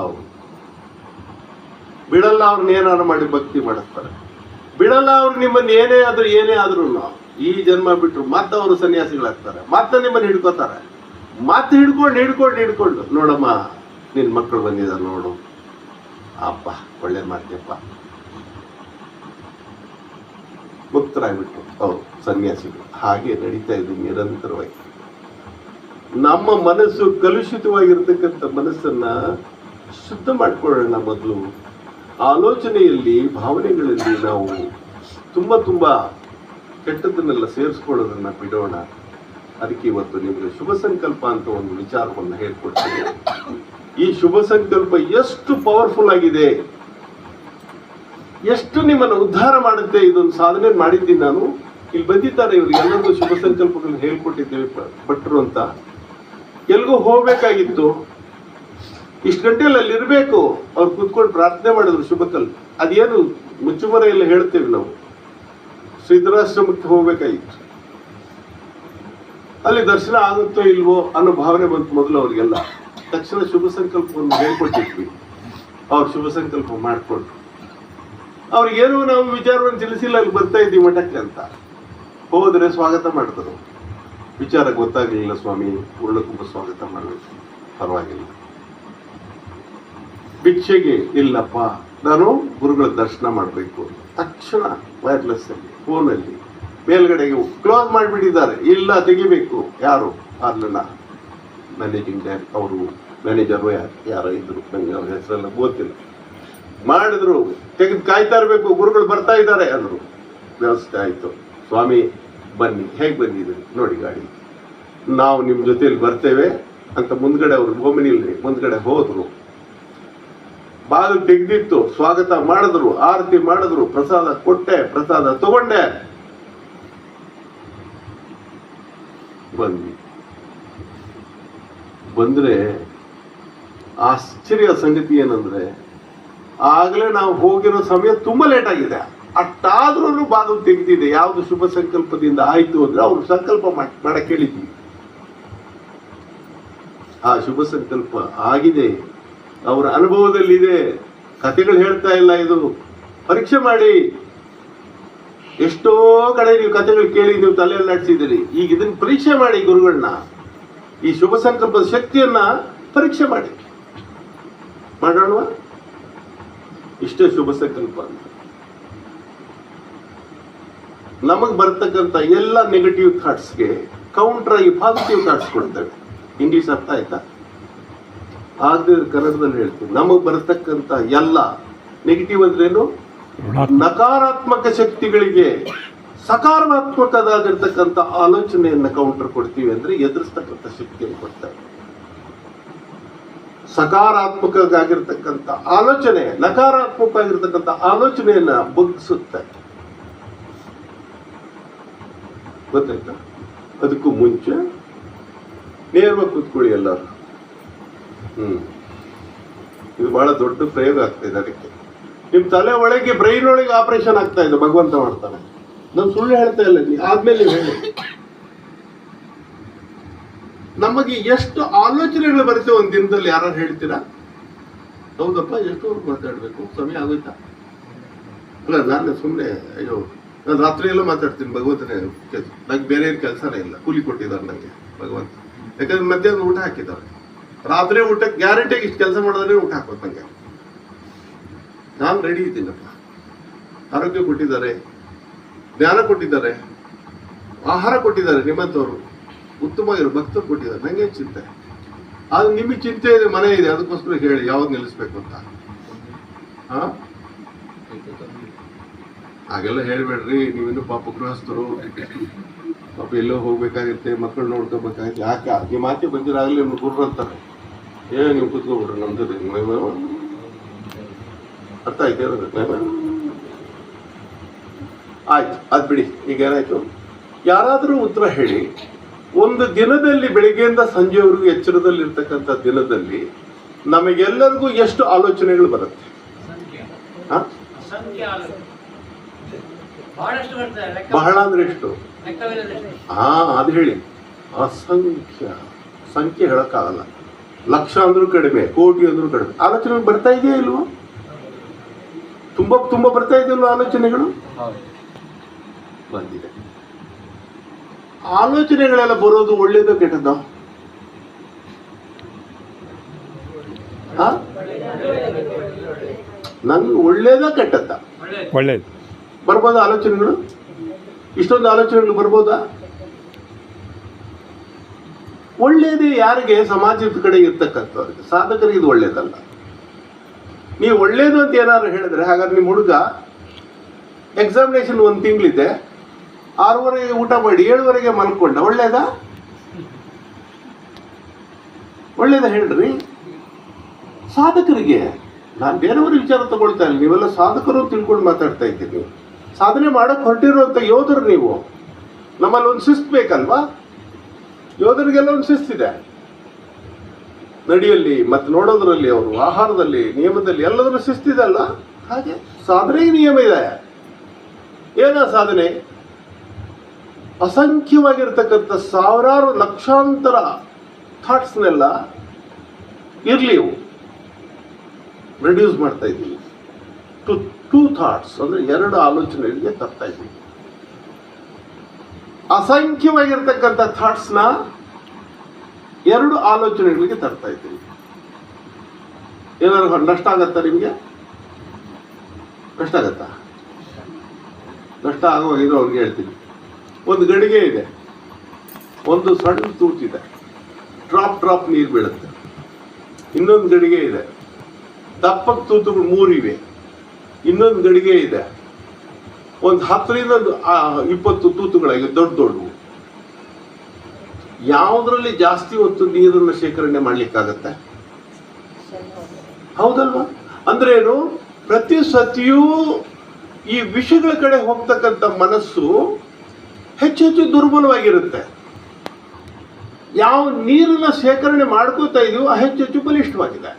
ಅವ್ರನ್ನ ಏನಾರು ಮಾಡಿ ಭಕ್ತಿ ಮಾಡಿಸ್ತಾರೆ. ಬಿಡಲ್ಲ ಅವ್ರು ನಿಮ್ಮನ್ನ ಏನೇ ಆದ್ರೂ ಈ ಜನ್ಮ ಬಿಟ್ರು ಮತ್ತೆ ಅವರು ಸನ್ಯಾಸಿಗಳಾಗ್ತಾರೆ, ಮತ್ತೆ ನಿಮ್ಮನ್ನ ಹಿಡ್ಕೋತಾರೆ. ಮತ್ತೆ ಹಿಡ್ಕೊಂಡು ನೋಡಮ್ಮ ನಿನ್ ಮಕ್ಕಳು ಬಂದಿದ್ದಾರೆ ನೋಡು, ಅಪ್ಪ ಒಳ್ಳೇದ್ ಮಾಡ್ತೀಯಪ್ಪ. ಮುಕ್ತರಾಗ್ಬಿಟ್ಟು ಅವರು ಸನ್ಯಾಸಿಗಳು. ಹಾಗೆ ನಡೀತಾ ಇದೆ ನಿರಂತರವಾಗಿ. ನಮ್ಮ ಮನಸ್ಸು ಕಲುಷಿತವಾಗಿರ್ತಕ್ಕಂಥ ಮನಸ್ಸನ್ನ ಶುದ್ಧ ಮಾಡ್ಕೊಳ್ಳೋಣ. ಮೊದಲು ಆಲೋಚನೆಯಲ್ಲಿ, ಭಾವನೆಗಳಲ್ಲಿ ನಾವು ತುಂಬಾ ಕೆಟ್ಟದನ್ನೆಲ್ಲ ಸೇರಿಸ್ಕೊಳ್ಳೋದನ್ನ ಬಿಡೋಣ. ಅದಕ್ಕೆ ಇವತ್ತು ನಿಮಗೆ ಶುಭ ಸಂಕಲ್ಪ ಅಂತ ಒಂದು ವಿಚಾರವನ್ನು ಹೇಳ್ಕೊಡ್ತೀನಿ. ಈ ಶುಭ ಸಂಕಲ್ಪ ಎಷ್ಟು ಪವರ್ಫುಲ್ ಆಗಿದೆ, ಎಷ್ಟು ನಿಮ್ಮನ್ನು ಉದ್ಧಾರ ಮಾಡುತ್ತೆ. ಇದೊಂದು ಸಾಧನೆ ಮಾಡಿದ್ದೀನಿ ನಾನು. ಇಲ್ಲಿ ಬಂದಿದ್ದಾರೆ, ಇವ್ರಿಗೆಲ್ಲರಿಗೂ ಶುಭ ಸಂಕಲ್ಪಗಳನ್ನು ಹೇಳ್ಕೊಟ್ಟಿದ್ದೇವೆ ಭಟ್ರು ಅಂತ. ಎಲ್ಗೂ ಹೋಗ್ಬೇಕಾಗಿತ್ತು, ಇಷ್ಟು ಗಂಟೆಯಲ್ಲಿ ಅಲ್ಲಿ ಇರಬೇಕು. ಅವ್ರು ಕೂತ್ಕೊಂಡು ಪ್ರಾರ್ಥನೆ ಮಾಡಿದ್ರು ಶುಭಕಲ್ಪ. ಅದೇನು ಮುಚ್ಚುಮರೆ ಎಲ್ಲ ಹೇಳ್ತೇವೆ ನಾವು, ಶ್ರೀಧರಾಶ್ರಮಕ್ಕೆ ಹೋಗ್ಬೇಕಾಗಿತ್ತು. ಅಲ್ಲಿ ದರ್ಶನ ಆಗುತ್ತೋ ಇಲ್ವೋ ಅನ್ನೋ ಭಾವನೆ ಬಂತು ಮೊದಲು ಅವ್ರಿಗೆಲ್ಲ. ತಕ್ಷಣ ಶುಭ ಸಂಕಲ್ಪವನ್ನು ಹೇಳ್ಕೊಟ್ಟಿದ್ವಿ. ಅವ್ರು ಶುಭ ಸಂಕಲ್ಪ ಮಾಡಿಕೊಟ್ರು. ಅವ್ರಿಗೇನು ನಾವು ವಿಚಾರವನ್ನು ತಿಳಿಸಿಲ್ಲ, ಅಲ್ಲಿ ಬರ್ತಾ ಇದ್ದೀವಿ ಮಠಕ್ಕೆ ಅಂತ. ಹೋದ್ರೆ ಸ್ವಾಗತ ಮಾಡಿದ್ರು. ವಿಚಾರ ಗೊತ್ತಾಗಲಿಲ್ಲ ಸ್ವಾಮಿ, ಉರುಳಕುಂಭ ಸ್ವಾಗತ ಮಾಡಬೇಕು, ಪರವಾಗಿಲ್ಲ. ಭಿಕ್ಷೆಗೆ ಇಲ್ಲಪ್ಪ, ನಾನು ಗುರುಗಳ ದರ್ಶನ ಮಾಡಬೇಕು. ತಕ್ಷಣ ವೈರ್ಲೆಸ್ ಅಲ್ಲಿ ಫೋನಲ್ಲಿ ಮೇಲ್ಗಡೆಗೆ ಕ್ಲೋಸ್ ಮಾಡಿಬಿಟ್ಟಿದ್ದಾರೆ. ಇಲ್ಲ, ತೆಗಿಬೇಕು. ಯಾರು ಅಲ್ಲ, ಮ್ಯಾನೇಜಿಂಗ್ ಡೈರೆಕ್ಟರ್ ಅವರು, ಮ್ಯಾನೇಜರು ಯಾರೋ ಇದ್ರು, ನನಗೆ ಅವ್ರ ಹೆಸರೆಲ್ಲ ಗೊತ್ತಿಲ್ಲ. ಮಾಡಿದ್ರು, ತೆಗೆದು ಕಾಯ್ತಾ ಇರಬೇಕು, ಗುರುಗಳು ಬರ್ತಾ ಇದ್ದಾರೆ ಅಂದರು. ವ್ಯವಸ್ಥೆ ಆಯಿತು. ಸ್ವಾಮಿ ಬನ್ನಿ, ಹೇಗೆ ಬಂದಿದ್ದೀರಿ ನೋಡಿ ಗಾಡಿ, ನಾವು ನಿಮ್ಮ ಜೊತೆಯಲ್ಲಿ ಬರ್ತೇವೆ ಅಂತ ಮುಂದ್ಗಡೆ ಅವರು ಓಮಿನಿಲ್ಲಿ ಮುಂದ್ಗಡೆ ಹೋದ್ರು. ಬಾಗಿಲು ತೆಗೆದಿತ್ತು, ಸ್ವಾಗತ ಮಾಡಿದ್ರು, ಆರತಿ ಮಾಡಿದ್ರು, ಪ್ರಸಾದ ಕೊಟ್ಟೆ, ಪ್ರಸಾದ ತಗೊಂಡೆ, ಬಂದ್ರೆ ಆಶ್ಚರ್ಯ ಸಂಗತಿ ಏನಂದ್ರೆ ಆಗಲೇ ನಾವು ಹೋಗಿರೋ ಸಮಯ ತುಂಬ ಲೇಟ್ ಆಗಿದೆ. ಅಷ್ಟಾದ್ರೂ ಬಾಗಿಲು ತೆಗೆದಿದೆ. ಯಾವುದು ಶುಭ ಸಂಕಲ್ಪದಿಂದ ಆಯಿತು ಅಂದ್ರೆ ಅವ್ರು ಸಂಕಲ್ಪ ಮಾಡಕ್ಕೆ ಹೇಳಿದ್ವಿ. ಆ ಶುಭ ಸಂಕಲ್ಪ ಆಗಿದೆ, ಅವರ ಅನುಭವದಲ್ಲಿದೆ, ಕಥೆಗಳು ಹೇಳ್ತಾ ಇಲ್ಲ. ಇದು ಪರೀಕ್ಷೆ ಮಾಡಿ. ಎಷ್ಟೋ ಕಡೆ ನೀವು ಕಥೆಗಳು ಕೇಳಿ ನೀವು ತಲೆಯಲ್ಲಿ ನಡೆಸಿದ್ದೀರಿ. ಈಗ ಇದನ್ನ ಪರೀಕ್ಷೆ ಮಾಡಿ ಗುರುಗಳನ್ನ, ಈ ಶುಭ ಸಂಕಲ್ಪದ ಶಕ್ತಿಯನ್ನ ಪರೀಕ್ಷೆ ಮಾಡಿ. ಮಾಡೋಣ. ಇಷ್ಟೇ ಶುಭ ಸಂಕಲ್ಪ ಅಂತ. ನಮಗೆ ಬರ್ತಕ್ಕಂಥ ಎಲ್ಲ ನೆಗೆಟಿವ್ ಥಾಟ್ಸ್ಗೆ ಕೌಂಟರ್ ಆಗಿ ಪಾಸಿಟಿವ್ ಥಾಟ್ಸ್ ಕೊಡ್ತೇವೆ. ಇಂಗ್ಲಿಷ್ ಅರ್ಥ ಆಯ್ತಾ? ಆಗದೆ ಕನ್ನಡದಲ್ಲಿ ಹೇಳ್ತೀವಿ. ನಮಗೆ ಬರತಕ್ಕಂಥ ಎಲ್ಲ ನೆಗೆಟಿವ್ ಅಂದ್ರೇನು? ನಕಾರಾತ್ಮಕ ಶಕ್ತಿಗಳಿಗೆ ಸಕಾರಾತ್ಮಕವಾಗಿರ್ತಕ್ಕಂಥ ಆಲೋಚನೆಯನ್ನ ಕೌಂಟರ್ ಕೊಡ್ತೀವಿ ಅಂದ್ರೆ ಎದುರಿಸ್ತಕ್ಕಂಥ ಶಕ್ತಿಯನ್ನು ಕೊಡ್ತಾರೆ. ಸಕಾರಾತ್ಮಕವಾಗಿರ್ತಕ್ಕಂಥ ಆಲೋಚನೆ ನಕಾರಾತ್ಮಕವಾಗಿರ್ತಕ್ಕಂಥ ಆಲೋಚನೆಯನ್ನ ಬಗ್ಗಿಸುತ್ತೆ. ಗೊತ್ತಾಯ್ತಾ? ಅದಕ್ಕೂ ಮುಂಚೆ ನೇರವಾಗಿ ಕೂತ್ಕೊಳ್ಳಿ ಎಲ್ಲರೂ. ಇದು ಬಹಳ ದೊಡ್ಡ ಪ್ರಯೋಗ ಆಗ್ತಾ ಇದೆ. ಅದಕ್ಕೆ ನಿಮ್ ತಲೆ ಒಳಗೆ ಬ್ರೈನ್ ಒಳಗೆ ಆಪರೇಷನ್ ಆಗ್ತಾ ಇದೆ. ಭಗವಂತ ಮಾಡ್ತಾನೆ. ನಾನು ಸುಳ್ಳು ಹೇಳ್ತಾ ಇಲ್ಲ. ಆದ್ಮೇಲೆ ನೀವು ಹೇಳಿ, ನಮಗೆ ಎಷ್ಟು ಆಲೋಚನೆಗಳು ಬರುತ್ತೆ ಒಂದ್ ದಿನದಲ್ಲಿ? ಯಾರು ಹೇಳ್ತೀರಾ? ಹೌದಪ್ಪ, ಎಷ್ಟುವರೆಗೂ ಮಾತಾಡ್ಬೇಕು? ಸಮಯ ಆಗೋಯ್ತಾ? ಅಲ್ಲ, ನಾನು ಸುಮ್ಮನೆ ಅಯ್ಯೋ ನಾನು ರಾತ್ರಿ ಎಲ್ಲ ಮಾತಾಡ್ತೀನಿ. ಭಗವಂತನೇ ನಂಗೆ ಬೇರೆ ಏನು ಕೆಲಸನೇ ಇಲ್ಲ. ಕೂಲಿ ಕೊಟ್ಟಿದ್ದಾರೆ ನನಗೆ ಭಗವಂತ. ಯಾಕಂದ್ರೆ ಮಧ್ಯಾಹ್ನ ಊಟ ಹಾಕಿದ್ದಾರೆ. ರಾತ್ರಿ ಊಟಕ್ಕೆ ಗ್ಯಾರಂಟಿಯಾಗಿ ಇಷ್ಟು ಕೆಲಸ ಮಾಡೋದ್ರೆ ಊಟ ಹಾಕ್ಬೇಕು ನಂಗೆ. ನಾನು ರೆಡಿ ಇದ್ದೀನಪ್ಪ. ಆರೋಗ್ಯ ಕೊಟ್ಟಿದ್ದಾರೆ, ಜ್ಞಾನ ಕೊಟ್ಟಿದ್ದಾರೆ, ಆಹಾರ ಕೊಟ್ಟಿದ್ದಾರೆ. ನಿಮ್ಮಂಥವ್ರು ಉತ್ತಮವಾಗಿರೋ ಭಕ್ತರು ಕೊಟ್ಟಿದ್ದಾರೆ. ನಂಗೇನು ಚಿಂತೆ? ಆದ್ರೆ ನಿಮಗೆ ಚಿಂತೆ ಇದೆ, ಮನೆ ಇದೆ, ಅದಕ್ಕೋಸ್ಕರ ಹೇಳಿ ಯಾವ್ದು ನಿಲ್ಲಿಸ್ಬೇಕು ಅಂತ. ಹಾಗೆಲ್ಲ ಹೇಳ್ಬೇಡ್ರಿ. ನೀವಿನ್ನೂ ಪಾಪ ಗೃಹಸ್ಥರು, ಪಾಪ ಎಲ್ಲೋ ಹೋಗ್ಬೇಕಾಗಿರುತ್ತೆ, ಮಕ್ಕಳು ನೋಡ್ಕೋಬೇಕಾಗುತ್ತೆ. ಯಾಕೆ ನಿಮ್ಮ ಆಚೆ ಬಂದಿರಾಗಲಿ ನಿಮ್ಗೆ ಗುರು ಅಂತಾರೆ. ನೀವು ಕೂತ್ಕೊಬಿಡ್ರಿ ನಮ್ದು ಅರ್ಥ ಆಯ್ತು. ಆಯ್ತು, ಅದ್ ಬಿಡಿ. ಈಗ ಏನಾಯ್ತು? ಯಾರಾದರೂ ಉತ್ತರ ಹೇಳಿ. ಒಂದು ದಿನದಲ್ಲಿ ಬೆಳಿಗ್ಗೆಯಿಂದ ಸಂಜೆವರೆಗೂ ಎಚ್ಚರದಲ್ಲಿರ್ತಕ್ಕಂಥ ದಿನದಲ್ಲಿ ನಮಗೆಲ್ಲರಿಗೂ ಎಷ್ಟು ಆಲೋಚನೆಗಳು ಬರುತ್ತೆ? ಬಹಳ ಅಂದ್ರೆ ಎಷ್ಟು? ಅದು ಹೇಳಿ. ಅಸಂಖ್ಯ. ಸಂಖ್ಯೆ ಹೇಳಕ್ಕಾಗಲ್ಲ. ಲಕ್ಷ ಅಂದ್ರೂ ಕಡಿಮೆ, ಕೋಟಿ ಅಂದ್ರೂ ಕಡಿಮೆ. ಆಲೋಚನೆಗಳು ಬರ್ತಾ ಇದೆಯಾ ಇಲ್ವೋ? ತುಂಬಾ ತುಂಬಾ ಬರ್ತಾ ಇದೆಯಲ್ವ ಆಲೋಚನೆಗಳು? ಬಂದಿದೆ. ಆಲೋಚನೆಗಳೆಲ್ಲ ಬರೋದು ಒಳ್ಳೇದು ಕೆಟ್ಟದ್ದು? ನನ್ಗೆ ಒಳ್ಳೇದ ಕೆಟ್ಟದ್ದ? ಒಳ್ಳೇದು. ಬರ್ಬೋದಾ ಆಲೋಚನೆಗಳು? ಇಷ್ಟೊಂದು ಆಲೋಚನೆಗಳು ಬರ್ಬೋದಾ? ಒಳ್ಳೇದೇ ಯಾರಿಗೆ? ಸಮಾಜದ ಕಡೆ ಇರ್ತಕ್ಕಂಥವ್ರಿಗೆ, ಸಾಧಕರಿಗೆ ಇದು ಒಳ್ಳೇದಲ್ಲ. ನೀವು ಒಳ್ಳೇದು ಅಂತ ಏನಾದ್ರು ಹೇಳಿದ್ರೆ, ಹಾಗಾದ್ರೆ ನಿಮ್ಮ ಹುಡುಗ ಎಕ್ಸಾಮಿನೇಷನ್ 1 ತಿಂಗಳಿದೆ, 6:30 ಊಟ ಮಾಡಿ 7:30 ಮಲ್ಕೊಂಡ, ಒಳ್ಳೇದಾ? ಒಳ್ಳೇದ ಹೇಳ್ರಿ. ಸಾಧಕರಿಗೆ, ನಾನು ಬೇರೆಯವ್ರ ವಿಚಾರ ತಗೊಳ್ತಾ ಇಲ್ಲ. ನೀವೆಲ್ಲ ಸಾಧಕರು ತಿಳ್ಕೊಂಡು ಮಾತಾಡ್ತಾ ಇದ್ದೀವಿ. ಸಾಧನೆ ಮಾಡಕ್ ಹೊರಟಿರುವಂತ ಯೋಧರು ನೀವು. ನಮ್ಮಲ್ಲಿ ಒಂದು ಶಿಸ್ತು ಬೇಕಲ್ವಾ? ಯೋಧರಿಗೆಲ್ಲ ಒಂದು ಶಿಸ್ತಿದೆ. ನಡಿಯಲ್ಲಿ ಮತ್ತೆ ನೋಡೋದ್ರಲ್ಲಿ, ಅವರು ಆಹಾರದಲ್ಲಿ, ನಿಯಮದಲ್ಲಿ ಎಲ್ಲದರಲ್ಲೂ ಶಿಸ್ತಿದೆ ಅಲ್ಲ? ಹಾಗೆ ಸಾಧನೆಗೆ ನಿಯಮ ಇದೆ. ಏನ ಸಾಧನೆ? ಅಸಂಖ್ಯವಾಗಿರ್ತಕ್ಕಂಥ ಸಾವಿರಾರು ಲಕ್ಷಾಂತರ ಥಾಟ್ಸ್ನೆಲ್ಲ ಇರ್ಲಿ ರೆಡ್ಯೂಸ್ ಮಾಡ್ತಾ ಇದ್ದೀವಿ ಟು 2 ಥಾಟ್ಸ್, ಅಂದ್ರೆ 2 ಆಲೋಚನೆಗಳಿಗೆ ತರ್ತಾ ಇದ್ದೀವಿ. ಅಸಂಖ್ಯವಾಗಿರ್ತಕ್ಕಂಥ ಥಾಟ್ಸ್ನ 2 ಆಲೋಚನೆಗಳಿಗೆ ತರ್ತಾ ಇದ್ದೀವಿ. ಏನಾದ್ರು ನಷ್ಟ ಆಗತ್ತಾ ನಿಮಗೆ? ನಷ್ಟ ಆಗತ್ತಾ? ನಷ್ಟ ಆಗುವಾಗಿದ್ರೆ ಅವ್ರಿಗೆ ಹೇಳ್ತೀನಿ. ಒಂದು ಗಡಿಗೆ ಇದೆ, ಒಂದು ಸಣ್ಣ ತೂತಿದೆ, ಡ್ರಾಪ್ ನೀರು ಬೀಳುತ್ತೆ. ಇನ್ನೊಂದು ಗಡಿಗೆ ಇದೆ, ದಪ್ಪಕ್ಕೆ ತೂತುಗಳು 3 ಇವೆ. ಇನ್ನೊಂದು ಗಡಿಗೆ ಇದೆ, ಒಂದು 10ರಿಂದ 20 ತೂತುಗಳಾಗಿ ದೊಡ್ಡವು. ಯಾವುದರಲ್ಲಿ ಜಾಸ್ತಿ ಹೊತ್ತು ನೀರನ್ನು ಶೇಖರಣೆ ಮಾಡ್ಲಿಕ್ಕಾಗತ್ತೆ? ಹೌದಲ್ವಾ? ಅಂದ್ರೇನು? ಪ್ರತಿ ಸತಿಯೂ ಈ ವಿಷಯಗಳ ಕಡೆ ಹೋಗ್ತಕ್ಕಂಥ ಮನಸ್ಸು ಹೆಚ್ಚು ದುರ್ಬಲವಾಗಿರುತ್ತೆ. ಯಾವ ನೀರನ್ನ ಶೇಖರಣೆ ಮಾಡ್ಕೋತಾ ಇದೆಯೋ ಹೆಚ್ಚು ಬಲಿಷ್ಠವಾಗಿದೆ.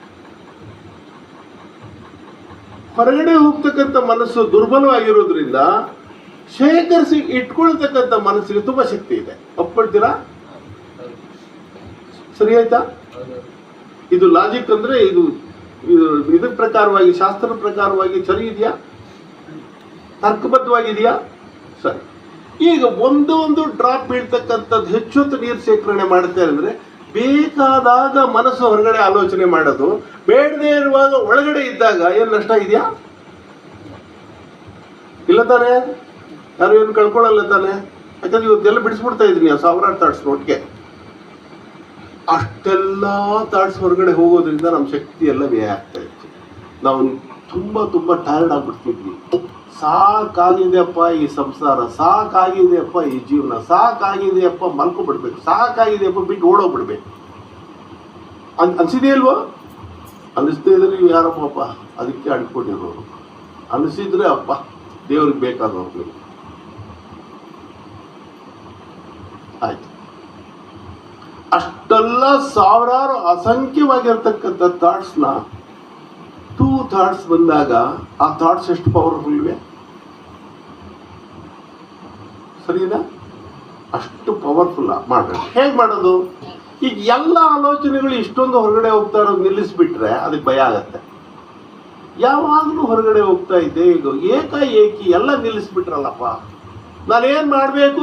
ಹೊರಗಡೆ ಹೋಗ್ತಕ್ಕಂಥ ಮನಸ್ಸು ದುರ್ಬಲವಾಗಿರೋದ್ರಿಂದ ಶೇಖರಿಸಿ ಇಟ್ಕೊಳ್ತಕ್ಕಂಥ ಮನಸ್ಸಿಗೆ ತುಂಬಾ ಶಕ್ತಿ ಇದೆ. ಒಪ್ಕೊಳ್ತೀರಾ? ಸರಿ ಆಯ್ತಾ? ಇದು ಲಾಜಿಕ್ ಅಂದ್ರೆ ಇದು ಇದ್ರ ಪ್ರಕಾರವಾಗಿ, ಶಾಸ್ತ್ರದ ಪ್ರಕಾರವಾಗಿ ಸರಿ ಇದೆಯಾ? ತರ್ಕಬದ್ಧವಾಗಿದೆಯಾ? ಸರಿ. ಈಗ ಒಂದು ಡ್ರಾಪ್ ಬೀಳ್ತಕ್ಕಂಥದ್ದು ಹೆಚ್ಚು ಹೊತ್ತು ನೀರು ಶೇಖರಣೆ ಮಾಡ್ತಾರೆ ಅಂದ್ರೆ ಬೇಕಾದಾಗ ಮನಸ್ಸು ಹೊರಗಡೆ ಆಲೋಚನೆ ಮಾಡೋದು, ಬೇಡದೇ ಇರುವಾಗ ಒಳಗಡೆ ಇದ್ದಾಗ ಏನು ನಷ್ಟ ಇದೆಯಾ? ಇಲ್ಲ ತಾನೆ? ಯಾರು ಏನು ಕಳ್ಕೊಳ್ಳಲ್ಲ ತಾನೆ? ಯಾಕಂದ್ರೆ ಇವತ್ತೆಲ್ಲ ಬಿಡಿಸ್ಬಿಡ್ತಾ ಇದ್ದೀನಿ ಸಾವಿರಾರು ಥಾಟ್ಸ್ ಒಟ್ಟಿಗೆ. ಅಷ್ಟೆಲ್ಲ ಥಾಟ್ಸ್ ಹೊರಗಡೆ ಹೋಗೋದ್ರಿಂದ ನಮ್ಮ ಶಕ್ತಿ ಎಲ್ಲ ವ್ಯಯ ಆಗ್ತಾ ಇತ್ತು. ನಾವು ತುಂಬಾ ಟಯರ್ಡ್ ಆಗ್ಬಿಡ್ತಿದ್ವಿ. ಸಾಕಾಗಿದೆಯಪ್ಪ ಈ ಸಂಸಾರ, ಸಾಕಾಗಿದೆಯಪ್ಪ ಈ ಜೀವನ, ಸಾಕಾಗಿದೆಯಪ್ಪ ಮಲ್ಕೊಬಿಡ್ಬೇಕು, ಸಾಕಾಗಿದೆಯಪ್ಪ ಬಿಟ್ಟು ಓಡೋಗ್ಬಿಡ್ಬೇಕು ಅನ್ಸಿದೆಯಲ್ವೋ? ಅನ್ನಿಸ್ತಾ ಇದ್ರೆ ನೀವು ಯಾರಪ್ಪಪ್ಪ ಅದಕ್ಕೆ ಅಂಟ್ಕೊಂಡಿರೋರು. ಅನಿಸಿದ್ರೆ ಅಪ್ಪ ದೇವ್ರಿಗೆ ಬೇಕಾದವ್ರು ನೀವು. ಆಯ್ತು. ಅಷ್ಟೆಲ್ಲ ಸಾವಿರಾರು ಅಸಂಖ್ಯವಾಗಿರ್ತಕ್ಕಂಥ ಥಾಟ್ಸ್ನ 2 ಥಾಟ್ಸ್ ಬಂದಾಗ ಆ ಥಾಟ್ಸ್ ಎಷ್ಟು ಪವರ್ಫುಲ್ ಇವೆ? ಸರಿನಾ? ಅಷ್ಟು ಪವರ್ಫುಲ್ ಮಾಡಬೇಕು. ಹೇಗೆ ಮಾಡೋದು? ಈಗ ಎಲ್ಲ ಆಲೋಚನೆಗಳು ಇಷ್ಟೊಂದು ಹೊರಗಡೆ ಹೋಗ್ತಾ ಇರೋದು ನಿಲ್ಲಿಸ್ಬಿಟ್ರೆ ಅದಕ್ಕೆ ಭಯ ಆಗತ್ತೆ. ಯಾವಾಗಲೂ ಹೊರಗಡೆ ಹೋಗ್ತಾ ಇದ್ದೆ, ಈಗ ಏಕಾಏಕಿ ಎಲ್ಲ ನಿಲ್ಲಿಸ್ಬಿಟ್ರಲ್ಲಪ್ಪ, ನಾನೇನು ಮಾಡಬೇಕು,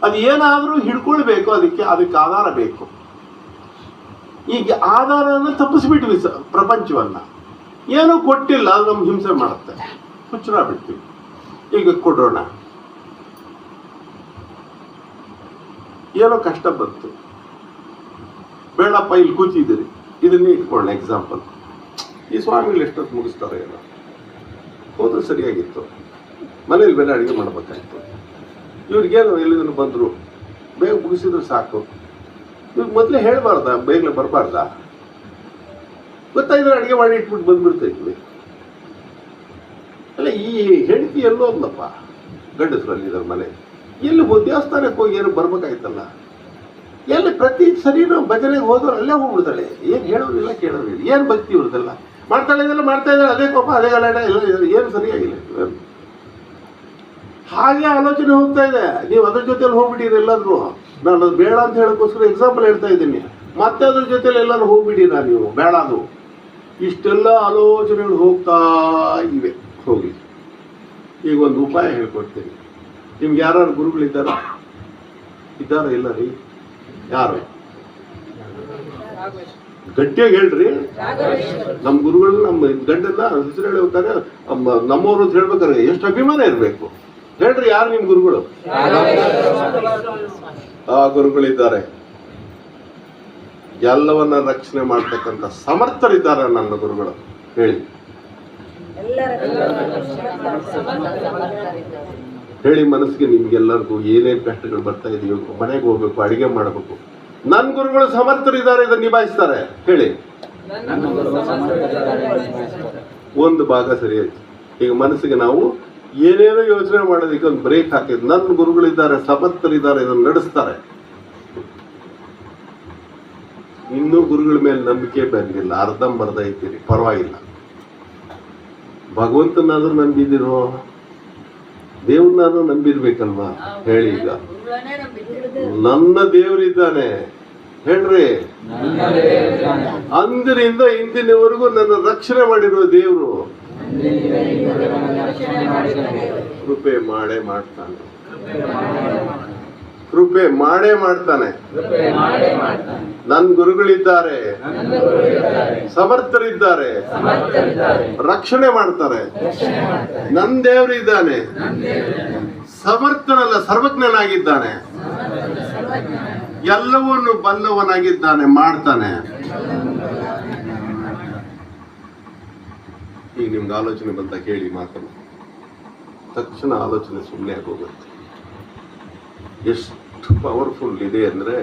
ಅದು ಏನಾದರೂ ಹಿಡ್ಕೊಳ್ಬೇಕು, ಅದಕ್ಕೆ ಆಧಾರ ಬೇಕು. ಈಗ ಆಧಾರನ ತಪ್ಪಿಸ್ಬಿಟ್ವಿ ಪ್ರಪಂಚವನ್ನ. ಏನೂ ಕೊಟ್ಟಿಲ್ಲ, ಅದು ನಮ್ಗೆ ಹಿಂಸೆ ಮಾಡುತ್ತೆ, ಹುಚ್ಚರ ಬಿಡ್ತೀವಿ. ಈಗ ಕೊಡೋಣ, ಏನೋ ಕಷ್ಟ ಬಂತು, ಬೇಡಪ್ಪ ಇಲ್ಲಿ ಕೂತಿದ್ದೀರಿ, ಇದನ್ನೇ ಇಟ್ಕೊಳ್ಳೋಣ ಎಕ್ಸಾಂಪಲ್. ಈ ಸ್ವಾಮಿಗಳು ಎಷ್ಟೊತ್ತು ಮುಗಿಸ್ತಾರೆ ಏನೋ, ಹೋದ್ರೆ ಸರಿಯಾಗಿತ್ತು, ಮನೇಲಿ ಬೇರೆ ಅಡುಗೆ ಮಾಡ್ಬೇಕಾಯ್ತು. ಇವ್ರಿಗೇನು ಎಲ್ಲಿಂದ ಬಂದರು, ಬೇಗ ಮುಗಿಸಿದ್ರೆ ಸಾಕು. ಇವಾಗ ಮೊದಲೇ ಹೇಳಬಾರ್ದ, ಬೇಗಲೇ ಬರಬಾರ್ದ? ಗೊತ್ತಾಯಿದ್ರೆ ಅಡುಗೆ ಮಾಡಿ ಇಟ್ಬಿಟ್ಟು ಬಂದ್ಬಿಡ್ತಾ ಇದ್ವಿ. ಅಲ್ಲ, ಈ ಹೆಂಡತಿ ಎಲ್ಲೋ ಅಂದಪ್ಪ, ಗಂಡಸರಲ್ಲಿ ಇದ್ರ ಮನೆ ಎಲ್ಲಿ ದೇವಸ್ಥಾನಕ್ಕೆ ಹೋಗಿ ಏನು ಬರ್ಬೇಕಾಯ್ತಲ್ಲ, ಎಲ್ಲಿ ಪ್ರತಿ ಸರಿನೂ ಭಜನೆಗೆ ಹೋದವ್ರು ಅಲ್ಲೇ ಹೋಗ್ಬಿಡ್ತಾಳೆ. ಏನು ಹೇಳೋರಿಲ್ಲ ಕೇಳೋರಿಲ್ಲ, ಏನು ಭಕ್ತಿ ಇವ್ರದೆಲ್ಲ ಮಾಡ್ತಾ ಇದ್ದಾಳೆ, ಅದೇ ಕೋಪ, ಅದೇ ಗಲಾಟೆ, ಎಲ್ಲ ಏನು ಸರಿಯಾಗಿಲ್ಲ. ಹಾಗೆ ಆಲೋಚನೆ ಹೋಗ್ತಾ ಇದೆ. ನೀವು ಅದ್ರ ಜೊತೆಲಿ ಹೋಗ್ಬಿಟ್ಟಿರಿ ಎಲ್ಲಾದ್ರೂ. ನಾನು ಅದು ಬೇಡ ಅಂತ ಹೇಳೋಕ್ಕೋಸ್ಕರ ಎಕ್ಸಾಂಪಲ್ ಹೇಳ್ತಾ ಇದ್ದೀನಿ. ಮತ್ತೆ ಅದ್ರ ಜೊತೆಲಿ ಎಲ್ಲರೂ ಹೋಗ್ಬಿಟ್ಟಿರ ನೀವು, ಬೇಡ ಅದು. ಇಷ್ಟೆಲ್ಲ ಆಲೋಚನೆಗಳು ಹೋಗ್ತಾ ಇವೆ. ಹೋಗಿ ಈಗ ಒಂದು ಉಪಾಯ ಹೇಳ್ಕೊಡ್ತೀನಿ. ನಿಮ್ಗೆ ಯಾರು ಗುರುಗಳಿದ್ದಾರ? ಇಲ್ಲ ರೀ? ಯಾರು? ಗಟ್ಟಿಯಾಗಿ ಹೇಳ್ರಿ. ನಮ್ಮ ಗುರುಗಳು ನಮ್ಮ ಗಂಡನ್ನ ಹೆಸರು ಹೇಳಿ ಹೋಗ್ತಾರೆ, ನಮ್ಮವರು ಅಂತ ಹೇಳ್ಬೇಕಾದ್ರೆ ಎಷ್ಟು ಅಭಿಮಾನ ಇರಬೇಕು ಹೇಳ್ರಿ. ಯಾರು ನಿಮ್ಮ ಗುರುಗಳು? ಆ ಗುರುಗಳಿದ್ದಾರೆ, ಎಲ್ಲವನ್ನ ರಕ್ಷಣೆ ಮಾಡ್ತಕ್ಕಂಥ ಸಮರ್ಥರಿದ್ದಾರೆ ನನ್ನ ಗುರುಗಳು. ಹೇಳಿ ಹೇಳಿ ಮನಸ್ಸಿಗೆ ನಿಮ್ಗೆಲ್ಲರಿಗೂ ಏನೇನು ಕಷ್ಟಗಳು ಬರ್ತಾ ಇದೆಯೋ, ಮನೆಗೆ ಹೋಗ್ಬೇಕು, ಅಡಿಗೆ ಮಾಡಬೇಕು, ನನ್ನ ಗುರುಗಳು ಸಮರ್ಥರಿದ್ದಾರೆ, ಇದನ್ನು ನಿಭಾಯಿಸ್ತಾರೆ. ಹೇಳಿ. ಒಂದು ಭಾಗ ಸರಿ ಆಯ್ತು. ಈಗ ಮನಸ್ಸಿಗೆ ನಾವು ಏನೇನೋ ಯೋಚನೆ ಮಾಡೋದಕ್ಕೆ ಒಂದು ಬ್ರೇಕ್ ಹಾಕಿದ್ರು. ನನ್ನ ಗುರುಗಳಿದ್ದಾರೆ, ಸಮರ್ಥರಿದ್ದಾರೆ, ಇದನ್ನು ನಡೆಸ್ತಾರೆ. ಇನ್ನೂ ಗುರುಗಳ ಮೇಲೆ ನಂಬಿಕೆ ಬಂದಿಲ್ಲ, ಅರ್ಧಂಬರ್ಧ ಇದ್ದೀರಿ, ಪರವಾಗಿಲ್ಲ. ಭಗವಂತನಾದ್ರೂ ನಂಬಿದಿರೋ, ದೇವ್ರನ್ನಾದ್ರೂ ನಂಬಿರ್ಬೇಕಲ್ವಾ? ಹೇಳಿ. ಈಗ ನನ್ನ ದೇವರಿದ್ದಾನೆ ಹೇಳ್ರಿ. ಅಂದಿನಿಂದ ಇಂದಿನವರೆಗೂ ನನ್ನ ರಕ್ಷಣೆ ಮಾಡಿರೋ ದೇವರು ಕೃಪೆ ಮಾಡೇ ಮಾಡ್ತಾನೆ, ಕೃಪೆ ಮಾಡೇ ಮಾಡ್ತಾನೆ. ನನ್ನ ಗುರುಗಳಿದ್ದಾರೆ, ಸಮರ್ಥರಿದ್ದಾರೆ, ರಕ್ಷಣೆ ಮಾಡ್ತಾರೆ. ನನ್ನ ದೇವರು ಇದ್ದಾನೆ, ಸಮರ್ಥನಲ್ಲ ಸರ್ವಜ್ಞನಾಗಿದ್ದಾನೆ, ಎಲ್ಲವನ್ನು ಬಲ್ಲವನಾಗಿದ್ದಾನೆ, ಮಾಡ್ತಾನೆ. ಈಗ ನಿಮ್ಗೆ ಆಲೋಚನೆ ಬಂತ ಕೇಳಿ ಮಾತನ್ನು, ತಕ್ಷಣ ಆಲೋಚನೆ ಸುಮ್ಮನೆ ಆಗೋಗುತ್ತೆ. ಎಷ್ಟು ಪವರ್ಫುಲ್ ಇದೆ ಅಂದರೆ,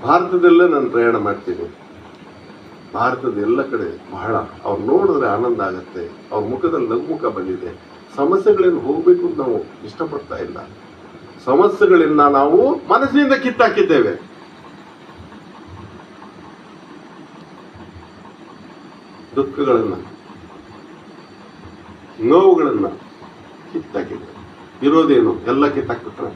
ಭಾರತದಲ್ಲೇ ನಾನು ಪ್ರಯಾಣ ಮಾಡ್ತೀನಿ. ಭಾರತದ ಎಲ್ಲ ಕಡೆ ಬಹಳ ಅವ್ರು ನೋಡಿದ್ರೆ ಆನಂದ ಆಗುತ್ತೆ. ಅವ್ರ ಮುಖದಲ್ಲಿ ನಗುಮುಖ ಬಂದಿದೆ. ಸಮಸ್ಯೆಗಳನ್ನು ಹೋಗ್ಬೇಕು ಅಂತ ನಾವು ಇಷ್ಟಪಡ್ತಾ ಇಲ್ಲ. ಸಮಸ್ಯೆಗಳನ್ನ ನಾವು ಮನಸ್ಸಿನಿಂದ ಕಿತ್ತಾಕಿದ್ದೇವೆ. ದುಃಖಗಳನ್ನು, ನೋವುಗಳನ್ನು ಕಿತ್ತಾಕಿದ್ರು. ಇರೋದೇನು ಎಲ್ಲ ಕಿತ್ತಾಕ್ಬಿಟ್ರೆ.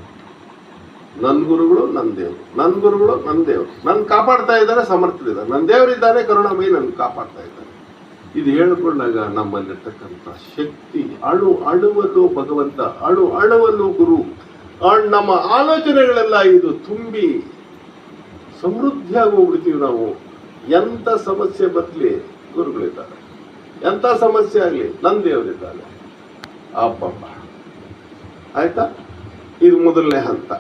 ನನ್ನ ಗುರುಗಳು ನನ್ನ ದೇವರು, ನನ್ನ ಗುರುಗಳು ನನ್ನ ದೇವರು, ನನ್ನ ಕಾಪಾಡ್ತಾ ಇದ್ದಾರೆ, ಸಮರ್ಥರಿದ್ದಾರೆ, ನನ್ನ ದೇವರಿದ್ದಾನೆ, ಕರುಣಾಮಯಿ ನನ್ನ ಕಾಪಾಡ್ತಾ ಇದ್ದಾರೆ. ಇದು ಹೇಳಿಕೊಂಡಾಗ ನಮ್ಮಲ್ಲಿರ್ತಕ್ಕಂಥ ಶಕ್ತಿ, ಅಳುವಲ್ಲೂ ಭಗವಂತ, ಅಳುವಲ್ಲೂ ಗುರು, ನಮ್ಮ ಆಲೋಚನೆಗಳೆಲ್ಲ ಇದು ತುಂಬಿ ಸಮೃದ್ಧಿಯಾಗಿ ಹೋಗ್ಬಿಡ್ತೀವಿ ನಾವು. ಎಂಥ ಸಮಸ್ಯೆ ಬರಲಿ ಗುರುಗಳಿದ್ದಾರೆ, ಎಂಥ ಸಮಸ್ಯೆ ಆಗಲಿ ನನ್ನ ದೇವರಿದ್ದಾನೆ. ಅಬ್ಬಬ್ಬ, ಆಯ್ತಾ? ಇದು ಮೊದಲನೇ ಹಂತ.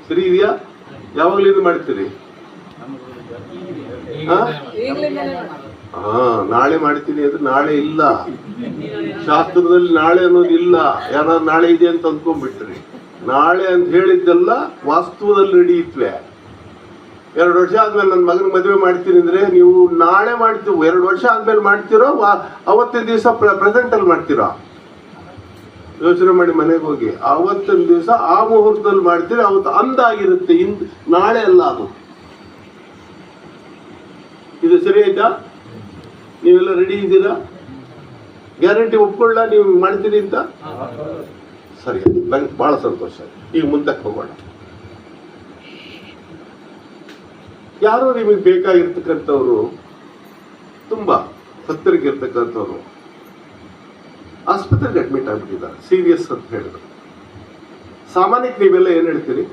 ಸರಿ ಇದೆಯಾ? ಯಾವಾಗಲೂ ಇದು ಮಾಡ್ತೀರಿ? ನಾಳೆ ಮಾಡ್ತೀನಿ ಅಂದ್ರೆ ನಾಳೆ ಇಲ್ಲ. ಶಾಸ್ತ್ರದಲ್ಲಿ ನಾಳೆ ಅನ್ನೋದು ಇಲ್ಲ. ಯಾರು ನಾಳೆ ಇದೆ ಅಂತ ಅಂದ್ಕೊಂಡ್ಬಿಟ್ರಿ. ನಾಳೆ ಅಂತ ಹೇಳಿದ್ದೆಲ್ಲ ವಾಸ್ತವದಲ್ಲಿ ನಡೆಯುತ್ತವೆ. 2 ವರ್ಷ ಆದ್ಮೇಲೆ ನನ್ನ ಮಗನ ಮದುವೆ ಮಾಡ್ತೀನಿ ಅಂದ್ರೆ ನೀವು ನಾಳೆ ಮಾಡ್ತೀವಿ. 2 ವರ್ಷ ಆದ್ಮೇಲೆ ಮಾಡ್ತಿರೋ ಅವತ್ತಿನ ದಿವಸ ಪ್ರೆಸೆಂಟ್ ಅಲ್ಲಿ ಮಾಡ್ತೀರೋ? ಯೋಚನೆ ಮಾಡಿ ಮನೆಗೆ ಹೋಗಿ. ಅವತ್ತಿನ ದಿವಸ ಆ ಮುಹೂರ್ತದಲ್ಲಿ ಮಾಡ್ತೀರಿ, ಅವತ್ತು ಅಂದಾಗಿರುತ್ತೆ. ನಾಳೆ ಅಲ್ಲ ಅದು. ಇದು ಸರಿ ಆಯ್ತಾ? ನೀವೆಲ್ಲ ರೆಡಿ ಇದ್ದೀರಾ? ಗ್ಯಾರಂಟಿ ಒಪ್ಕೊಳ್ಳ ನೀವು ಮಾಡ್ತೀರಿ ಅಂತ? ಸರಿ, ನಂಗೆ ಬಹಳ ಸಂತೋಷ. ಈಗ ಮುಂದಕ್ಕೆ ಹೋಗೋಣ. ಯಾರೋ ನಿಮಗೆ ಬೇಕಾಗಿರ್ತಕ್ಕಂಥವ್ರು, ತುಂಬಾ ಸತ್ತರಿಗಿರ್ತಕ್ಕಂಥವ್ರು ಆಸ್ಪತ್ರೆಗೆ ಅಡ್ಮಿಟ್ ಆಗ್ಬಿಟ್ಟಿದ್ದಾರೆ, ಸೀರಿಯಸ್ ಅಂತ ಹೇಳಿದ್ರು. ಸಾಮಾನ್ಯಕ್ಕೆ ನೀವೆಲ್ಲ ಏನ್ ಹೇಳ್ತೀರಿ?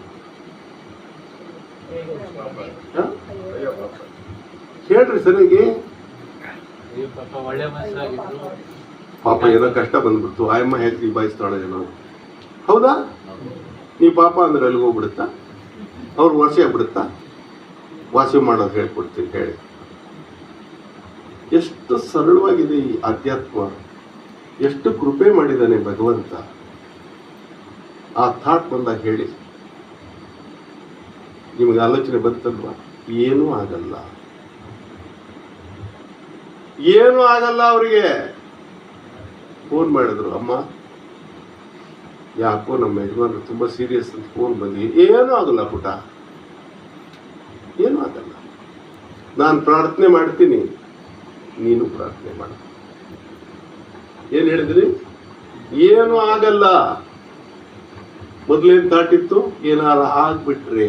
ಹೇಳ್ರಿ ಸರಿಯಾಗಿ. ಪಾಪ ಏನೋ ಕಷ್ಟ ಬಂದ್ಬಿಡ್ತು, ಆಯಮ್ಮ ಹೇಗೆ ನಿಭಾಯಿಸ್ತಾಳೆ ಏನೋ. ಹೌದಾ? ನೀವು ಪಾಪ ಅಂದ್ರೆ ಅಲ್ಲಿಗೆ ಹೋಗ್ಬಿಡುತ್ತಾ? ಅವ್ರು ವಾಸಿ ಆಗ್ಬಿಡುತ್ತಾ? ವಾಸಿ ಮಾಡೋದು ಹೇಳ್ಕೊಡ್ತೀನಿ ಹೇಳಿ. ಎಷ್ಟು ಸರಳವಾಗಿದೆ ಈ ಅಧ್ಯಾತ್ಮ, ಎಷ್ಟು ಕೃಪೆ ಮಾಡಿದ್ದಾನೆ ಭಗವಂತ. ಆ ಥಾಟ್ ಬಂದಾಗ ಹೇಳಿ. ನಿಮಗೆ ಆಲೋಚನೆ ಬಂತಲ್ವಾ? ಏನೂ ಆಗಲ್ಲ, ಏನೂ ಆಗಲ್ಲ. ಅವರಿಗೆ ಫೋನ್ ಮಾಡಿದ್ರು, ಅಮ್ಮ ಯಾಕೋ ನಮ್ಮ ಯಜಮಾನರು ತುಂಬಾ ಸೀರಿಯಸ್ ಅಂತ ಫೋನ್ ಬಂದಿ. ಏನೂ ಆಗಲ್ಲ ಪುಟ, ಏನೂ ಆಗಲ್ಲ. ನಾನು ಪ್ರಾರ್ಥನೆ ಮಾಡ್ತೀನಿ, ನೀನು ಪ್ರಾರ್ಥನೆ ಮಾಡ. ಏನ್ ಹೇಳಿದ್ರಿ? ಏನು ಆಗಲ್ಲ. ಮೊದಲೇನು ಥಾಟ್ ಇತ್ತು? ಏನಾರ ಆಗ್ಬಿಟ್ರೆ.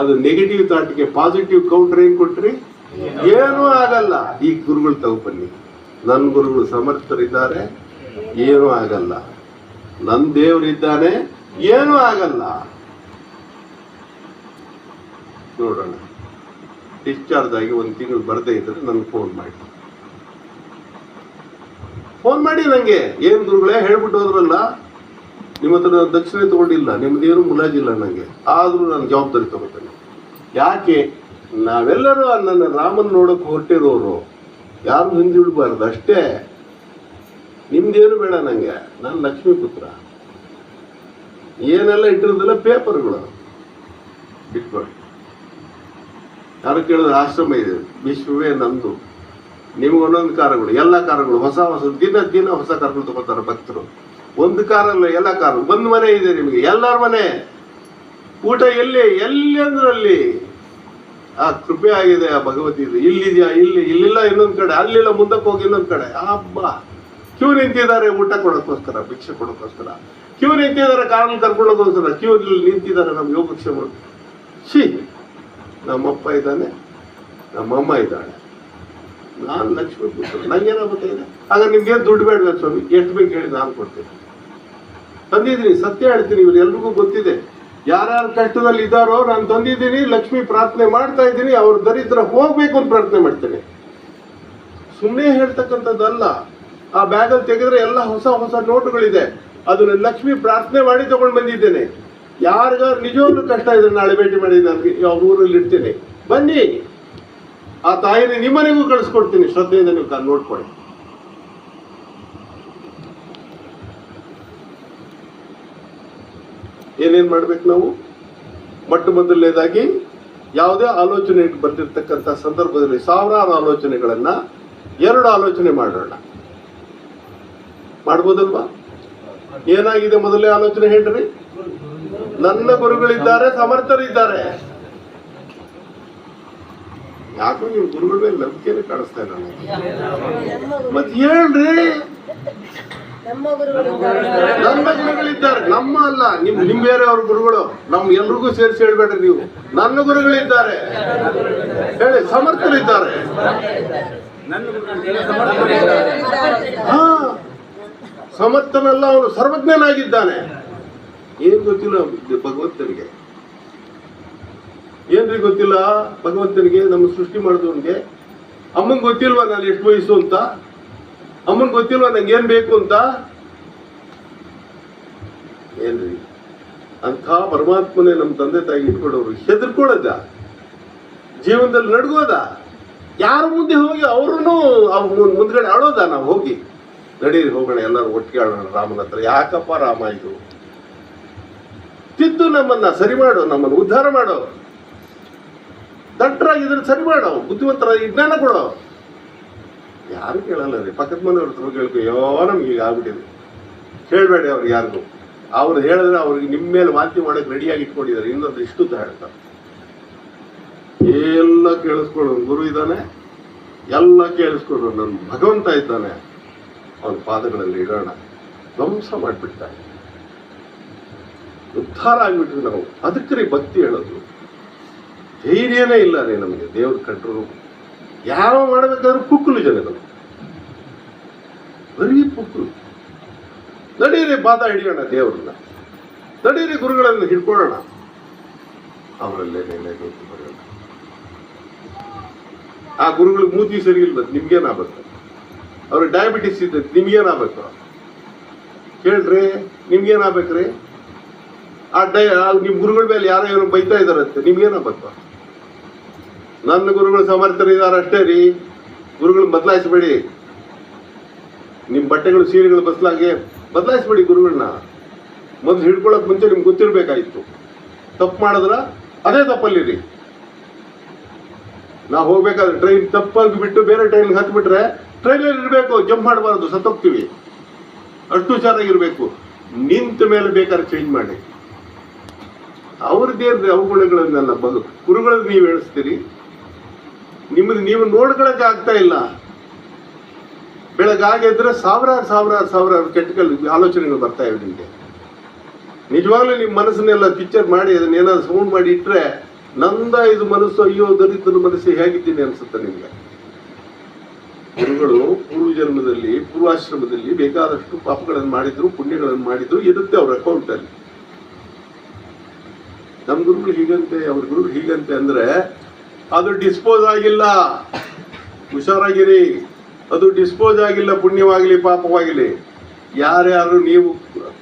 ಅದು ನೆಗೆಟಿವ್ ಥಾಟ್ಗೆ ಪಾಸಿಟಿವ್ ಕೌಂಟರ್ ಏನ್ ಕೊಟ್ರಿ? ಏನೂ ಆಗಲ್ಲ. ಈ ಗುರುಗಳು ತಗೊಬನ್ನಿ. ನನ್ನ ಗುರುಗಳು ಸಮರ್ಥರಿದ್ದಾರೆ, ಏನೂ ಆಗಲ್ಲ. ನನ್ನ ದೇವರಿದ್ದಾನೆ, ಏನೂ ಆಗಲ್ಲ. ನೋಡೋಣ. ಡಿಸ್ಚಾರ್ಜ್ ಆಗಿ 1 ತಿಂಗಳು ಬರದೇ ಇದ್ರೆ ನನ್ಗೆ ಫೋನ್ ಮಾಡಿ ನಂಗೆ, ಏನ್ ಗುರುಗಳೇ ಹೇಳ್ಬಿಟ್ಟು ಹೋದ್ರಲ್ಲ, ನಿಮ್ಮ ಹತ್ರ ನಾನು ದಕ್ಷಿಣೆ ತಗೊಂಡಿಲ್ಲ, ನಿಮ್ದೇನು ಮುಲಾಜಿಲ್ಲ ನಂಗೆ, ಆದ್ರೂ ನಾನು ಜವಾಬ್ದಾರಿ ತಗೋತೇನೆ. ಯಾಕೆ? ನಾವೆಲ್ಲರೂ ನನ್ನ ರಾಮನ್ ನೋಡಕ್ ಹೊರಟಿರೋರು, ಯಾರು ಹಿಂದಿಡ್ಬಾರ್ದು ಅಷ್ಟೇ. ನಿಮ್ದೇನು ಬೇಡ ನಂಗೆ, ನಾನು ಲಕ್ಷ್ಮೀ ಪುತ್ರ. ಏನೆಲ್ಲ ಇಟ್ಟಿರೋದಿಲ್ಲ ಪೇಪರ್ಗಳು ಇಟ್ಕೊಳ್ಳಿ. ಯಾರು ಕೇಳಿದ್ರೆ ಆಶ್ರಮ ಇದೆ, ವಿಶ್ವವೇ ನಂದು. ನಿಮ್ಗೆ ಒಂದೊಂದು ಕಾರುಗಳು, ಎಲ್ಲ ಕಾರುಗಳು ಹೊಸ ದಿನ ಹೊಸ ಕಾರುಗಳು ತಗೋತಾರೆ ಭಕ್ತರು. ಒಂದು ಕಾರಲ್ಲ, ಎಲ್ಲ ಕಾರು. ಒಂದು ಮನೆ ಇದೆ ನಿಮಗೆ, ಎಲ್ಲರ ಮನೆ. ಊಟ ಎಲ್ಲಿ ಅಂದ್ರಲ್ಲಿ ಆ ಕೃಪೆ ಆಗಿದೆ ಆ ಭಗವತಿ. ಇಲ್ಲಿದ್ಯಾ? ಇಲ್ಲಿಲ್ಲ ಇನ್ನೊಂದ್ ಕಡೆ, ಅಲ್ಲಿಲ್ಲ ಮುಂದಕ್ಕೆ ಹೋಗಿ ಇನ್ನೊಂದ್ ಕಡೆ. ಹಬ್ಬ ಕ್ಯೂ ನಿಂತಿದ್ದಾರೆ ಊಟ ಕೊಡೋಕ್ಕೋಸ್ಕರ, ಭಿಕ್ಷೆ ಕೊಡೋಕ್ಕೋಸ್ಕರ ಕ್ಯೂ ನಿಂತಿದ್ದಾರೆ, ಕಾರಣ ಕರ್ಕೊಳ್ಳೋಕ್ಕೋಸ್ಕರ ಕ್ಯೂ ನಿಂತಿದ್ದಾರೆ. ನಮ್ಮ ಯೋಗಕ್ಷೇಮ ನಮ್ಮಪ್ಪ ಇದ್ದಾನೆ, ನಮ್ಮಮ್ಮ ಇದ್ದಾಳೆ, ನಾನು ಲಕ್ಷ್ಮೀ ಪುತ್ರ, ನಂಗೇನಾಗುತ್ತೆ? ಆಗ ನಿಮ್ಗೇನು ದುಡ್ಡು ಬೇಡವೆ ಸ್ವಾಮಿ? ಎಷ್ಟು ಬೇಕು ಹೇಳಿ ನಾನು ಕೊಡ್ತೀನಿ. ತಂದಿದ್ದೀನಿ, ಸತ್ಯ ಹೇಳ್ತೀನಿ, ಇವ್ರು ಎಲ್ರಿಗೂ ಗೊತ್ತಿದೆ. ಯಾರ್ಯಾರು ಕಷ್ಟದಲ್ಲಿ ಇದ್ದಾರೋ ನಾನು ತಂದಿದ್ದೀನಿ. ಲಕ್ಷ್ಮಿ ಪ್ರಾರ್ಥನೆ ಮಾಡ್ತಾ ಇದ್ದೀನಿ, ಅವ್ರ ದರಿದ್ರ ಹೋಗ್ಬೇಕು ಅಂತ ಪ್ರಾರ್ಥನೆ ಮಾಡ್ತೇನೆ. ಸುಮ್ಮನೆ ಹೇಳ್ತಕ್ಕಂಥದ್ದಲ್ಲ. ಆ ಬ್ಯಾಗಲ್ಲಿ ತೆಗೆದ್ರೆ ಎಲ್ಲ ಹೊಸ ನೋಟುಗಳಿದೆ. ಅದನ್ನ ಲಕ್ಷ್ಮಿ ಪ್ರಾರ್ಥನೆ ಮಾಡಿ ತಗೊಂಡು ಬಂದಿದ್ದೇನೆ. ಯಾರಿಗಾರು ನಿಜವಾಗ್ಲೂ ಕಷ್ಟ ಇದ್ರೆ ನಾಳೆ ಭೇಟಿ ಮಾಡಿ ನನಗೆ ಅವ್ರ ಊರಲ್ಲಿ ಇಡ್ತೇನೆ, ಬನ್ನಿ. ಆ ತಾಯಿನ ನಿಮ್ಮನೆಗೂ ಕಳಿಸ್ಕೊಡ್ತೀನಿ, ಶ್ರದ್ಧೆಯಿಂದ ನೀವು ನೋಡ್ಕೊಳ್ಳಿ. ಏನೇನ್ ಮಾಡ್ಬೇಕು ನಾವು? ಮೊದಲನೇದಾಗಿ ಯಾವುದೇ ಆಲೋಚನೆ ಬರ್ತಿರ್ತಕ್ಕಂಥ ಸಂದರ್ಭದಲ್ಲಿ ಸಾವಿರಾರು ಆಲೋಚನೆಗಳನ್ನ 2 ಆಲೋಚನೆ ಮಾಡೋಣ. ಮಾಡ್ಬೋದಲ್ವಾ? ಏನಾಗಿದೆ ಮೊದಲೇ ಆಲೋಚನೆ ಹೇಳ್ರಿ? ನನ್ನ ಗುರುಗಳಿದ್ದಾರೆ, ಸಮರ್ಥರಿದ್ದಾರೆ. ಯಾಕೋ ನೀವು ಗುರುಗಳ ಮೇಲೆ ನಂಬಿಕೆನೇ ಕಾಣಿಸ್ತಾ ಇಲ್ಲ ನನಗೆ. ಮತ್ತೆ ಹೇಳ್ರಿ, ನನ್ನ ಗುರುಗಳಿದ್ದಾರೆ, ನಮ್ಮ ಅಲ್ಲ, ನಿಮ್ ಬೇರೆ ಅವ್ರ ಗುರುಗಳು, ನಮ್ ಎಲ್ರಿಗೂ ಸೇರಿಸಿ ಹೇಳ್ಬೇಡ್ರಿ ನೀವು. ನನ್ನ ಗುರುಗಳಿದ್ದಾರೆ ಹೇಳಿ, ಸಮರ್ಥರಿದ್ದಾರೆ. ಹಾ, ಸಮರ್ಥನಲ್ಲ, ಅವನು ಸರ್ವಜ್ಞನಾಗಿದ್ದಾನೆ. ಏನ್ ಗೊತ್ತಿಲ್ಲ ಭಗವಂತನಿಗೆ, ಏನ್ರಿ ಗೊತ್ತಿಲ್ಲ ಭಗವಂತನಿಗೆ, ನಮ್ಮ ಸೃಷ್ಟಿ ಮಾಡಿದವನಿಗೆ. ಅಮ್ಮಂಗೆ ಗೊತ್ತಿಲ್ವಾ ನಾನು ಎಷ್ಟು ವಯಸ್ಸು ಅಂತ? ಅಮ್ಮನ್ ಗೊತ್ತಿಲ್ವಾ ನಂಗೆ ಏನ್ ಬೇಕು ಅಂತ? ಏನ್ರಿ, ಅಂಥ ಪರಮಾತ್ಮನೇ ನಮ್ಮ ತಂದೆ ತಾಯಿ ಇಟ್ಕೊಂಡವ್ರು ಹೆದರ್ಕೊಳ್ಳೋದ, ಜೀವನದಲ್ಲಿ ನಡ್ಗೋದ, ಯಾರ ಮುಂದೆ ಹೋಗಿ ಅವ್ರನ್ನು ಮುಂದ್ಗಡೆ ಆಡೋದ? ನಾವು ಹೋಗಿ ನಡೀರಿ ಹೋಗೋಣ ಎಲ್ಲರೂ ಒಟ್ಟಿಗೆ ಆಡೋಣ ರಾಮನ ಹತ್ರ. ಯಾಕಪ್ಪ ರಾಮ ಇದು? ತಿದ್ದು ನಮ್ಮನ್ನ ಸರಿ ಮಾಡೋ, ನಮ್ಮನ್ನು ಉದ್ಧಾರ ಮಾಡೋ, ದಟ್ಟರಾಗಿದ್ರೆ ಸರಿ ಮಾಡೋ, ಬುದ್ಧಿವಂತರಾಗಿ ಜ್ಞಾನ ಕೊಡೋ. ಯಾರು ಕೇಳಲ್ಲ ರೀ. ಪಕ್ಕದ ಮನೆಯವ್ರ ಹತ್ರ ಕೇಳ್ಕೊ, ಅಯ್ಯೋ ನಮ್ಗೆ ಈಗ ಆಗ್ಬಿಟ್ಟಿದೆ. ಹೇಳ್ಬೇಡಿ ಅವ್ರಿಗೆ ಯಾರಿಗೂ. ಅವ್ರು ಹೇಳಿದ್ರೆ ಅವ್ರಿಗೆ ನಿಮ್ಮ ಮೇಲೆ ವಾಂತಿ ಮಾಡಕ್ಕೆ ರೆಡಿಯಾಗಿ ಇಟ್ಕೊಂಡಿದ್ದಾರೆ. ಇನ್ನೊಂದು ಇಷ್ಟು ಹೇಳ್ತಾರೆ. ಎಲ್ಲ ಕೇಳಿಸ್ಕೊಳ್ಳೋ ಗುರು ಇದ್ದಾನೆ, ಎಲ್ಲ ಕೇಳಿಸ್ಕೊಳ್ಳೋ ನನ್ನ ಭಗವಂತ ಇದ್ದಾನೆ. ಅವನ ಪಾದಗಳಲ್ಲಿ ಇಡೋಣ. ಧ್ವಂಸ ಮಾಡಿಬಿಡ್ತಾನೆ, ಉದ್ಧಾರ ಆಗ್ಬಿಟ್ವಿ ನಾವು. ಅದಕ್ಕೆ ರೀ ಭಕ್ತಿ ಹೇಳೋದು. ಧೈರ್ಯನೇ ಇಲ್ಲ ರೀ ನಮಗೆ ದೇವ್ರ ಕಂಟ್ರೋಲ್. ಯಾವ ಮಾಡಬೇಕಾದ್ರೂ ಪುಕ್ಕಲು ಜನಗಳು, ಬರೀ ಪುಕ್ಕಲು. ನಡೀರಿ ಬಾದ ಹಿಡಿಯೋಣ ದೇವ್ರನ್ನ, ನಡೀರಿ ಗುರುಗಳನ್ನು ಹಿಡ್ಕೊಳ್ಳೋಣ, ಅವರಲ್ಲೇ ಗೊತ್ತು ಬರೋಣ. ಆ ಗುರುಗಳಿಗೆ ಮೂತಿ ಸರಿ ಇಲ್ವ, ನಿಮ್ಗೇನಾಗಬೇಕು? ಅವ್ರಿಗೆ ಡಯಾಬಿಟಿಸ್ ಇದ್ದ ನಿಮ್ಗೇನಾಗಬೇಕು? ಕೇಳ್ರಿ, ನಿಮ್ಗೇನಾಗ್ಬೇಕ್ರಿ? ನಿಮ್ ಗುರುಗಳ ಮೇಲೆ ಯಾರೋ ಏನೋ ಬೈತಾ ಇದಾರಂತೆ, ನಿಮ್ಗೇನಾಗಬೇಕು? ನನ್ನ ಗುರುಗಳು ಸಮರ್ಥರಿದ್ದಾರೆ ಅಷ್ಟೇ ರೀ. ಗುರುಗಳು ಬದಲಾಯಿಸಬೇಡಿ. ನಿಮ್ಮ ಬಟ್ಟೆಗಳು ಸೀರೆಗಳು ಬದಲಾಯಿಸಬೇಡಿ ಗುರುಗಳನ್ನ. ಮೊದಲು ಹಿಡ್ಕೊಳ್ಳೋಕೆ ಮುಂಚೆ ನಿಮ್ಗೆ ಗೊತ್ತಿರ್ಬೇಕಾಯ್ತು. ತಪ್ಪು ಮಾಡಿದ್ರ ಅದೇ ತಪ್ಪಲ್ಲಿರಿ. ನಾವು ಹೋಗ್ಬೇಕಾದ್ರೆ ಟ್ರೈನ್ ತಪ್ಪಾಗಿ ಬಿಟ್ಟು ಬೇರೆ ಟ್ರೈನ್ಗೆ ಹತ್ಬಿಟ್ರೆ ಟ್ರೈನಲ್ಲಿ ಇರಬೇಕು, ಜಂಪ್ ಮಾಡಬಾರ್ದು, ಸತ್ತೋಗ್ತೀವಿ. ಅಷ್ಟು ಹುಷಾರಾಗಿರ್ಬೇಕು. ನಿಂತ ಮೇಲೆ ಬೇಕಾದ್ರೆ ಚೇಂಜ್ ಮಾಡಿ. ಅವ್ರದ್ದೇನ್ರಿ ಅವಗುಣಗಳನ್ನೆಲ್ಲ ಗುರುಗಳನ್ನ ನೀವು ಹೇಳಿಸ್ತೀರಿ. ನಿಮ್ಮದು ನೀವು ನೋಡ್ಕೊಳಕ್ಕೆ ಆಗ್ತಾ ಇಲ್ಲ. ಬೆಳಗಾಗಿದ್ರೆ ಸಾವಿರಾರು ಕೆಟ್ಟ ಆಲೋಚನೆಗಳು ಬರ್ತಾ ಇವೆ ನಿಮಗೆ. ನಿಜವಾಗ್ಲೂ ನಿಮ್ಮ ಮನಸ್ಸನ್ನೆಲ್ಲ ಪಿಕ್ಚರ್ ಮಾಡಿ ಅದನ್ನೇನಾದ್ರು ಸೌಂಡ್ ಮಾಡಿ ಇಟ್ರೆ, ನಂದ ಇದು ಮನಸ್ಸು, ಅಯ್ಯೋ ದರಿದ್ರ ಮನಸ್ಸು ಹೇಗಿದ್ದೀನಿ ಅನ್ಸುತ್ತೆ ನಿಮ್ಗೆ. ಗುರುಗಳು ಪೂರ್ವಜನ್ಮದಲ್ಲಿ ಪೂರ್ವಾಶ್ರಮದಲ್ಲಿ ಬೇಕಾದಷ್ಟು ಪಾಪಗಳನ್ನು ಮಾಡಿದ್ರು, ಪುಣ್ಯಗಳನ್ನು ಮಾಡಿದ್ರು, ಇರುತ್ತೆ ಅವ್ರ ಅಕೌಂಟ್ ಅಲ್ಲಿ. ನಮ್ಮ ಗುರುಗಳು ಹೀಗಂತೆ, ಅವ್ರ ಗುರುಗಳು ಹೀಗಂತೆ ಅಂದ್ರೆ ಅದು ಡಿಸ್ಪೋಸ್ ಆಗಿಲ್ಲ. ಹುಷಾರಾಗಿರಿ, ಅದು ಡಿಸ್ಪೋಸ್ ಆಗಿಲ್ಲ. ಪುಣ್ಯವಾಗಲಿ ಪಾಪವಾಗಲಿ, ಯಾರ್ಯಾರು ನೀವು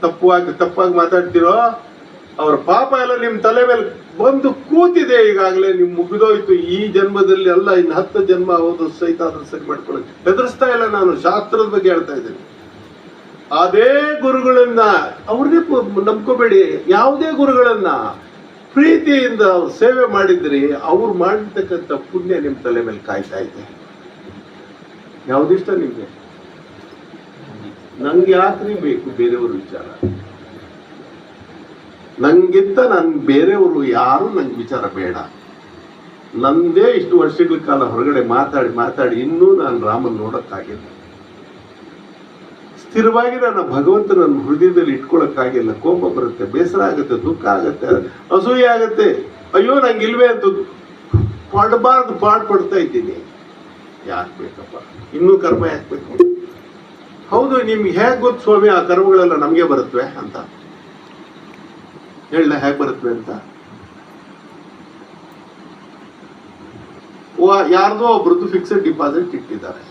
ತಪ್ಪಾಗಿ ಮಾತಾಡ್ತೀರೋ ಅವ್ರ ಪಾಪ ಎಲ್ಲ ನಿಮ್ಮ ತಲೆ ಮೇಲೆ ಬಂದು ಕೂತಿದೆ. ಈಗಾಗಲೇ ನಿಮ್ ಮುಗಿದೋಯ್ತು. ಈ ಜನ್ಮದಲ್ಲಿ ಅಲ್ಲ, ಇನ್ನು 10 ಜನ್ಮ ಹೋದ ಸಹಿತ ಅದನ್ನು ಸರಿ ಮಾಡ್ಕೊಳ್ಳೋದು ಹೆದರ್ಸ್ತಾ ಇಲ್ಲ. ನಾನು ಶಾಸ್ತ್ರದ ಬಗ್ಗೆ ಹೇಳ್ತಾ ಇದ್ದೀನಿ. ಅದೇ ಗುರುಗಳನ್ನ ಅವ್ರನ್ನೇ ನಂಬ್ಕೋಬೇಡಿ. ಯಾವುದೇ ಗುರುಗಳನ್ನ ಪ್ರೀತಿಯಿಂದ ಅವ್ರು ಸೇವೆ ಮಾಡಿದ್ರಿ, ಅವ್ರು ಮಾಡಿರ್ತಕ್ಕಂಥ ಪುಣ್ಯ ನಿಮ್ಮ ತಲೆ ಮೇಲೆ ಕಾಯ್ತಾ ಇದೆ. ಯಾವ್ದಿಷ್ಟ ನಿಮ್ಗೆ? ನಂಗೆ ಯಾಕ್ರಿ ಬೇಕು ಬೇರೆಯವ್ರ ವಿಚಾರ? ನಂಗಿಂತ ಬೇರೆಯವರು ಯಾರು ನಂಗೆ ವಿಚಾರ ಬೇಡ. ನಂದೇ ಇಷ್ಟು ವರ್ಷಗಳ ಕಾಲ ಹೊರಗಡೆ ಮಾತಾಡಿ ಇನ್ನೂ ನಾನು ರಾಮನ್ ನೋಡಕ್ಕಾಗಿಲ್ಲ. ಸ್ಥಿರವಾಗಿ ನನ್ನ ಭಗವಂತ ನನ್ನ ಹೃದಯದಲ್ಲಿ ಇಟ್ಕೊಳಕ್ಕಾಗಿಲ್ಲ. ಕೋಪ ಬರುತ್ತೆ, ಬೇಸರ ಆಗುತ್ತೆ, ದುಃಖ ಆಗುತ್ತೆ, ಅಸೂಯೆ ಆಗುತ್ತೆ. ಅಯ್ಯೋ ನಂಗಿಲ್ವೇ ಅಂತ ಪಾಡ್ಪಡ್ತಾ ಇದ್ದೀನಿ. ಯಾಕೆ ಬೇಕಪ್ಪ ಇನ್ನೂ ಕರ್ಮ ಯಾಕೆ ಬೇಕು? ಹೌದು, ನಿಮ್ಗೆ ಹೇಗೆ ಗೊತ್ತು ಸ್ವಾಮಿ ಆ ಕರ್ಮಗಳೆಲ್ಲ ನಮ್ಗೆ ಬರುತ್ತವೆ ಅಂತ? ಹೇಳ ಹೇಗೆ ಬರುತ್ತವೆ ಅಂತ? ಯಾರ್ದೋ ಒಬ್ರದ್ದು ಫಿಕ್ಸೆಡ್ ಡಿಪಾಸಿಟ್ ಇಟ್ಟಿದ್ದಾರೆ.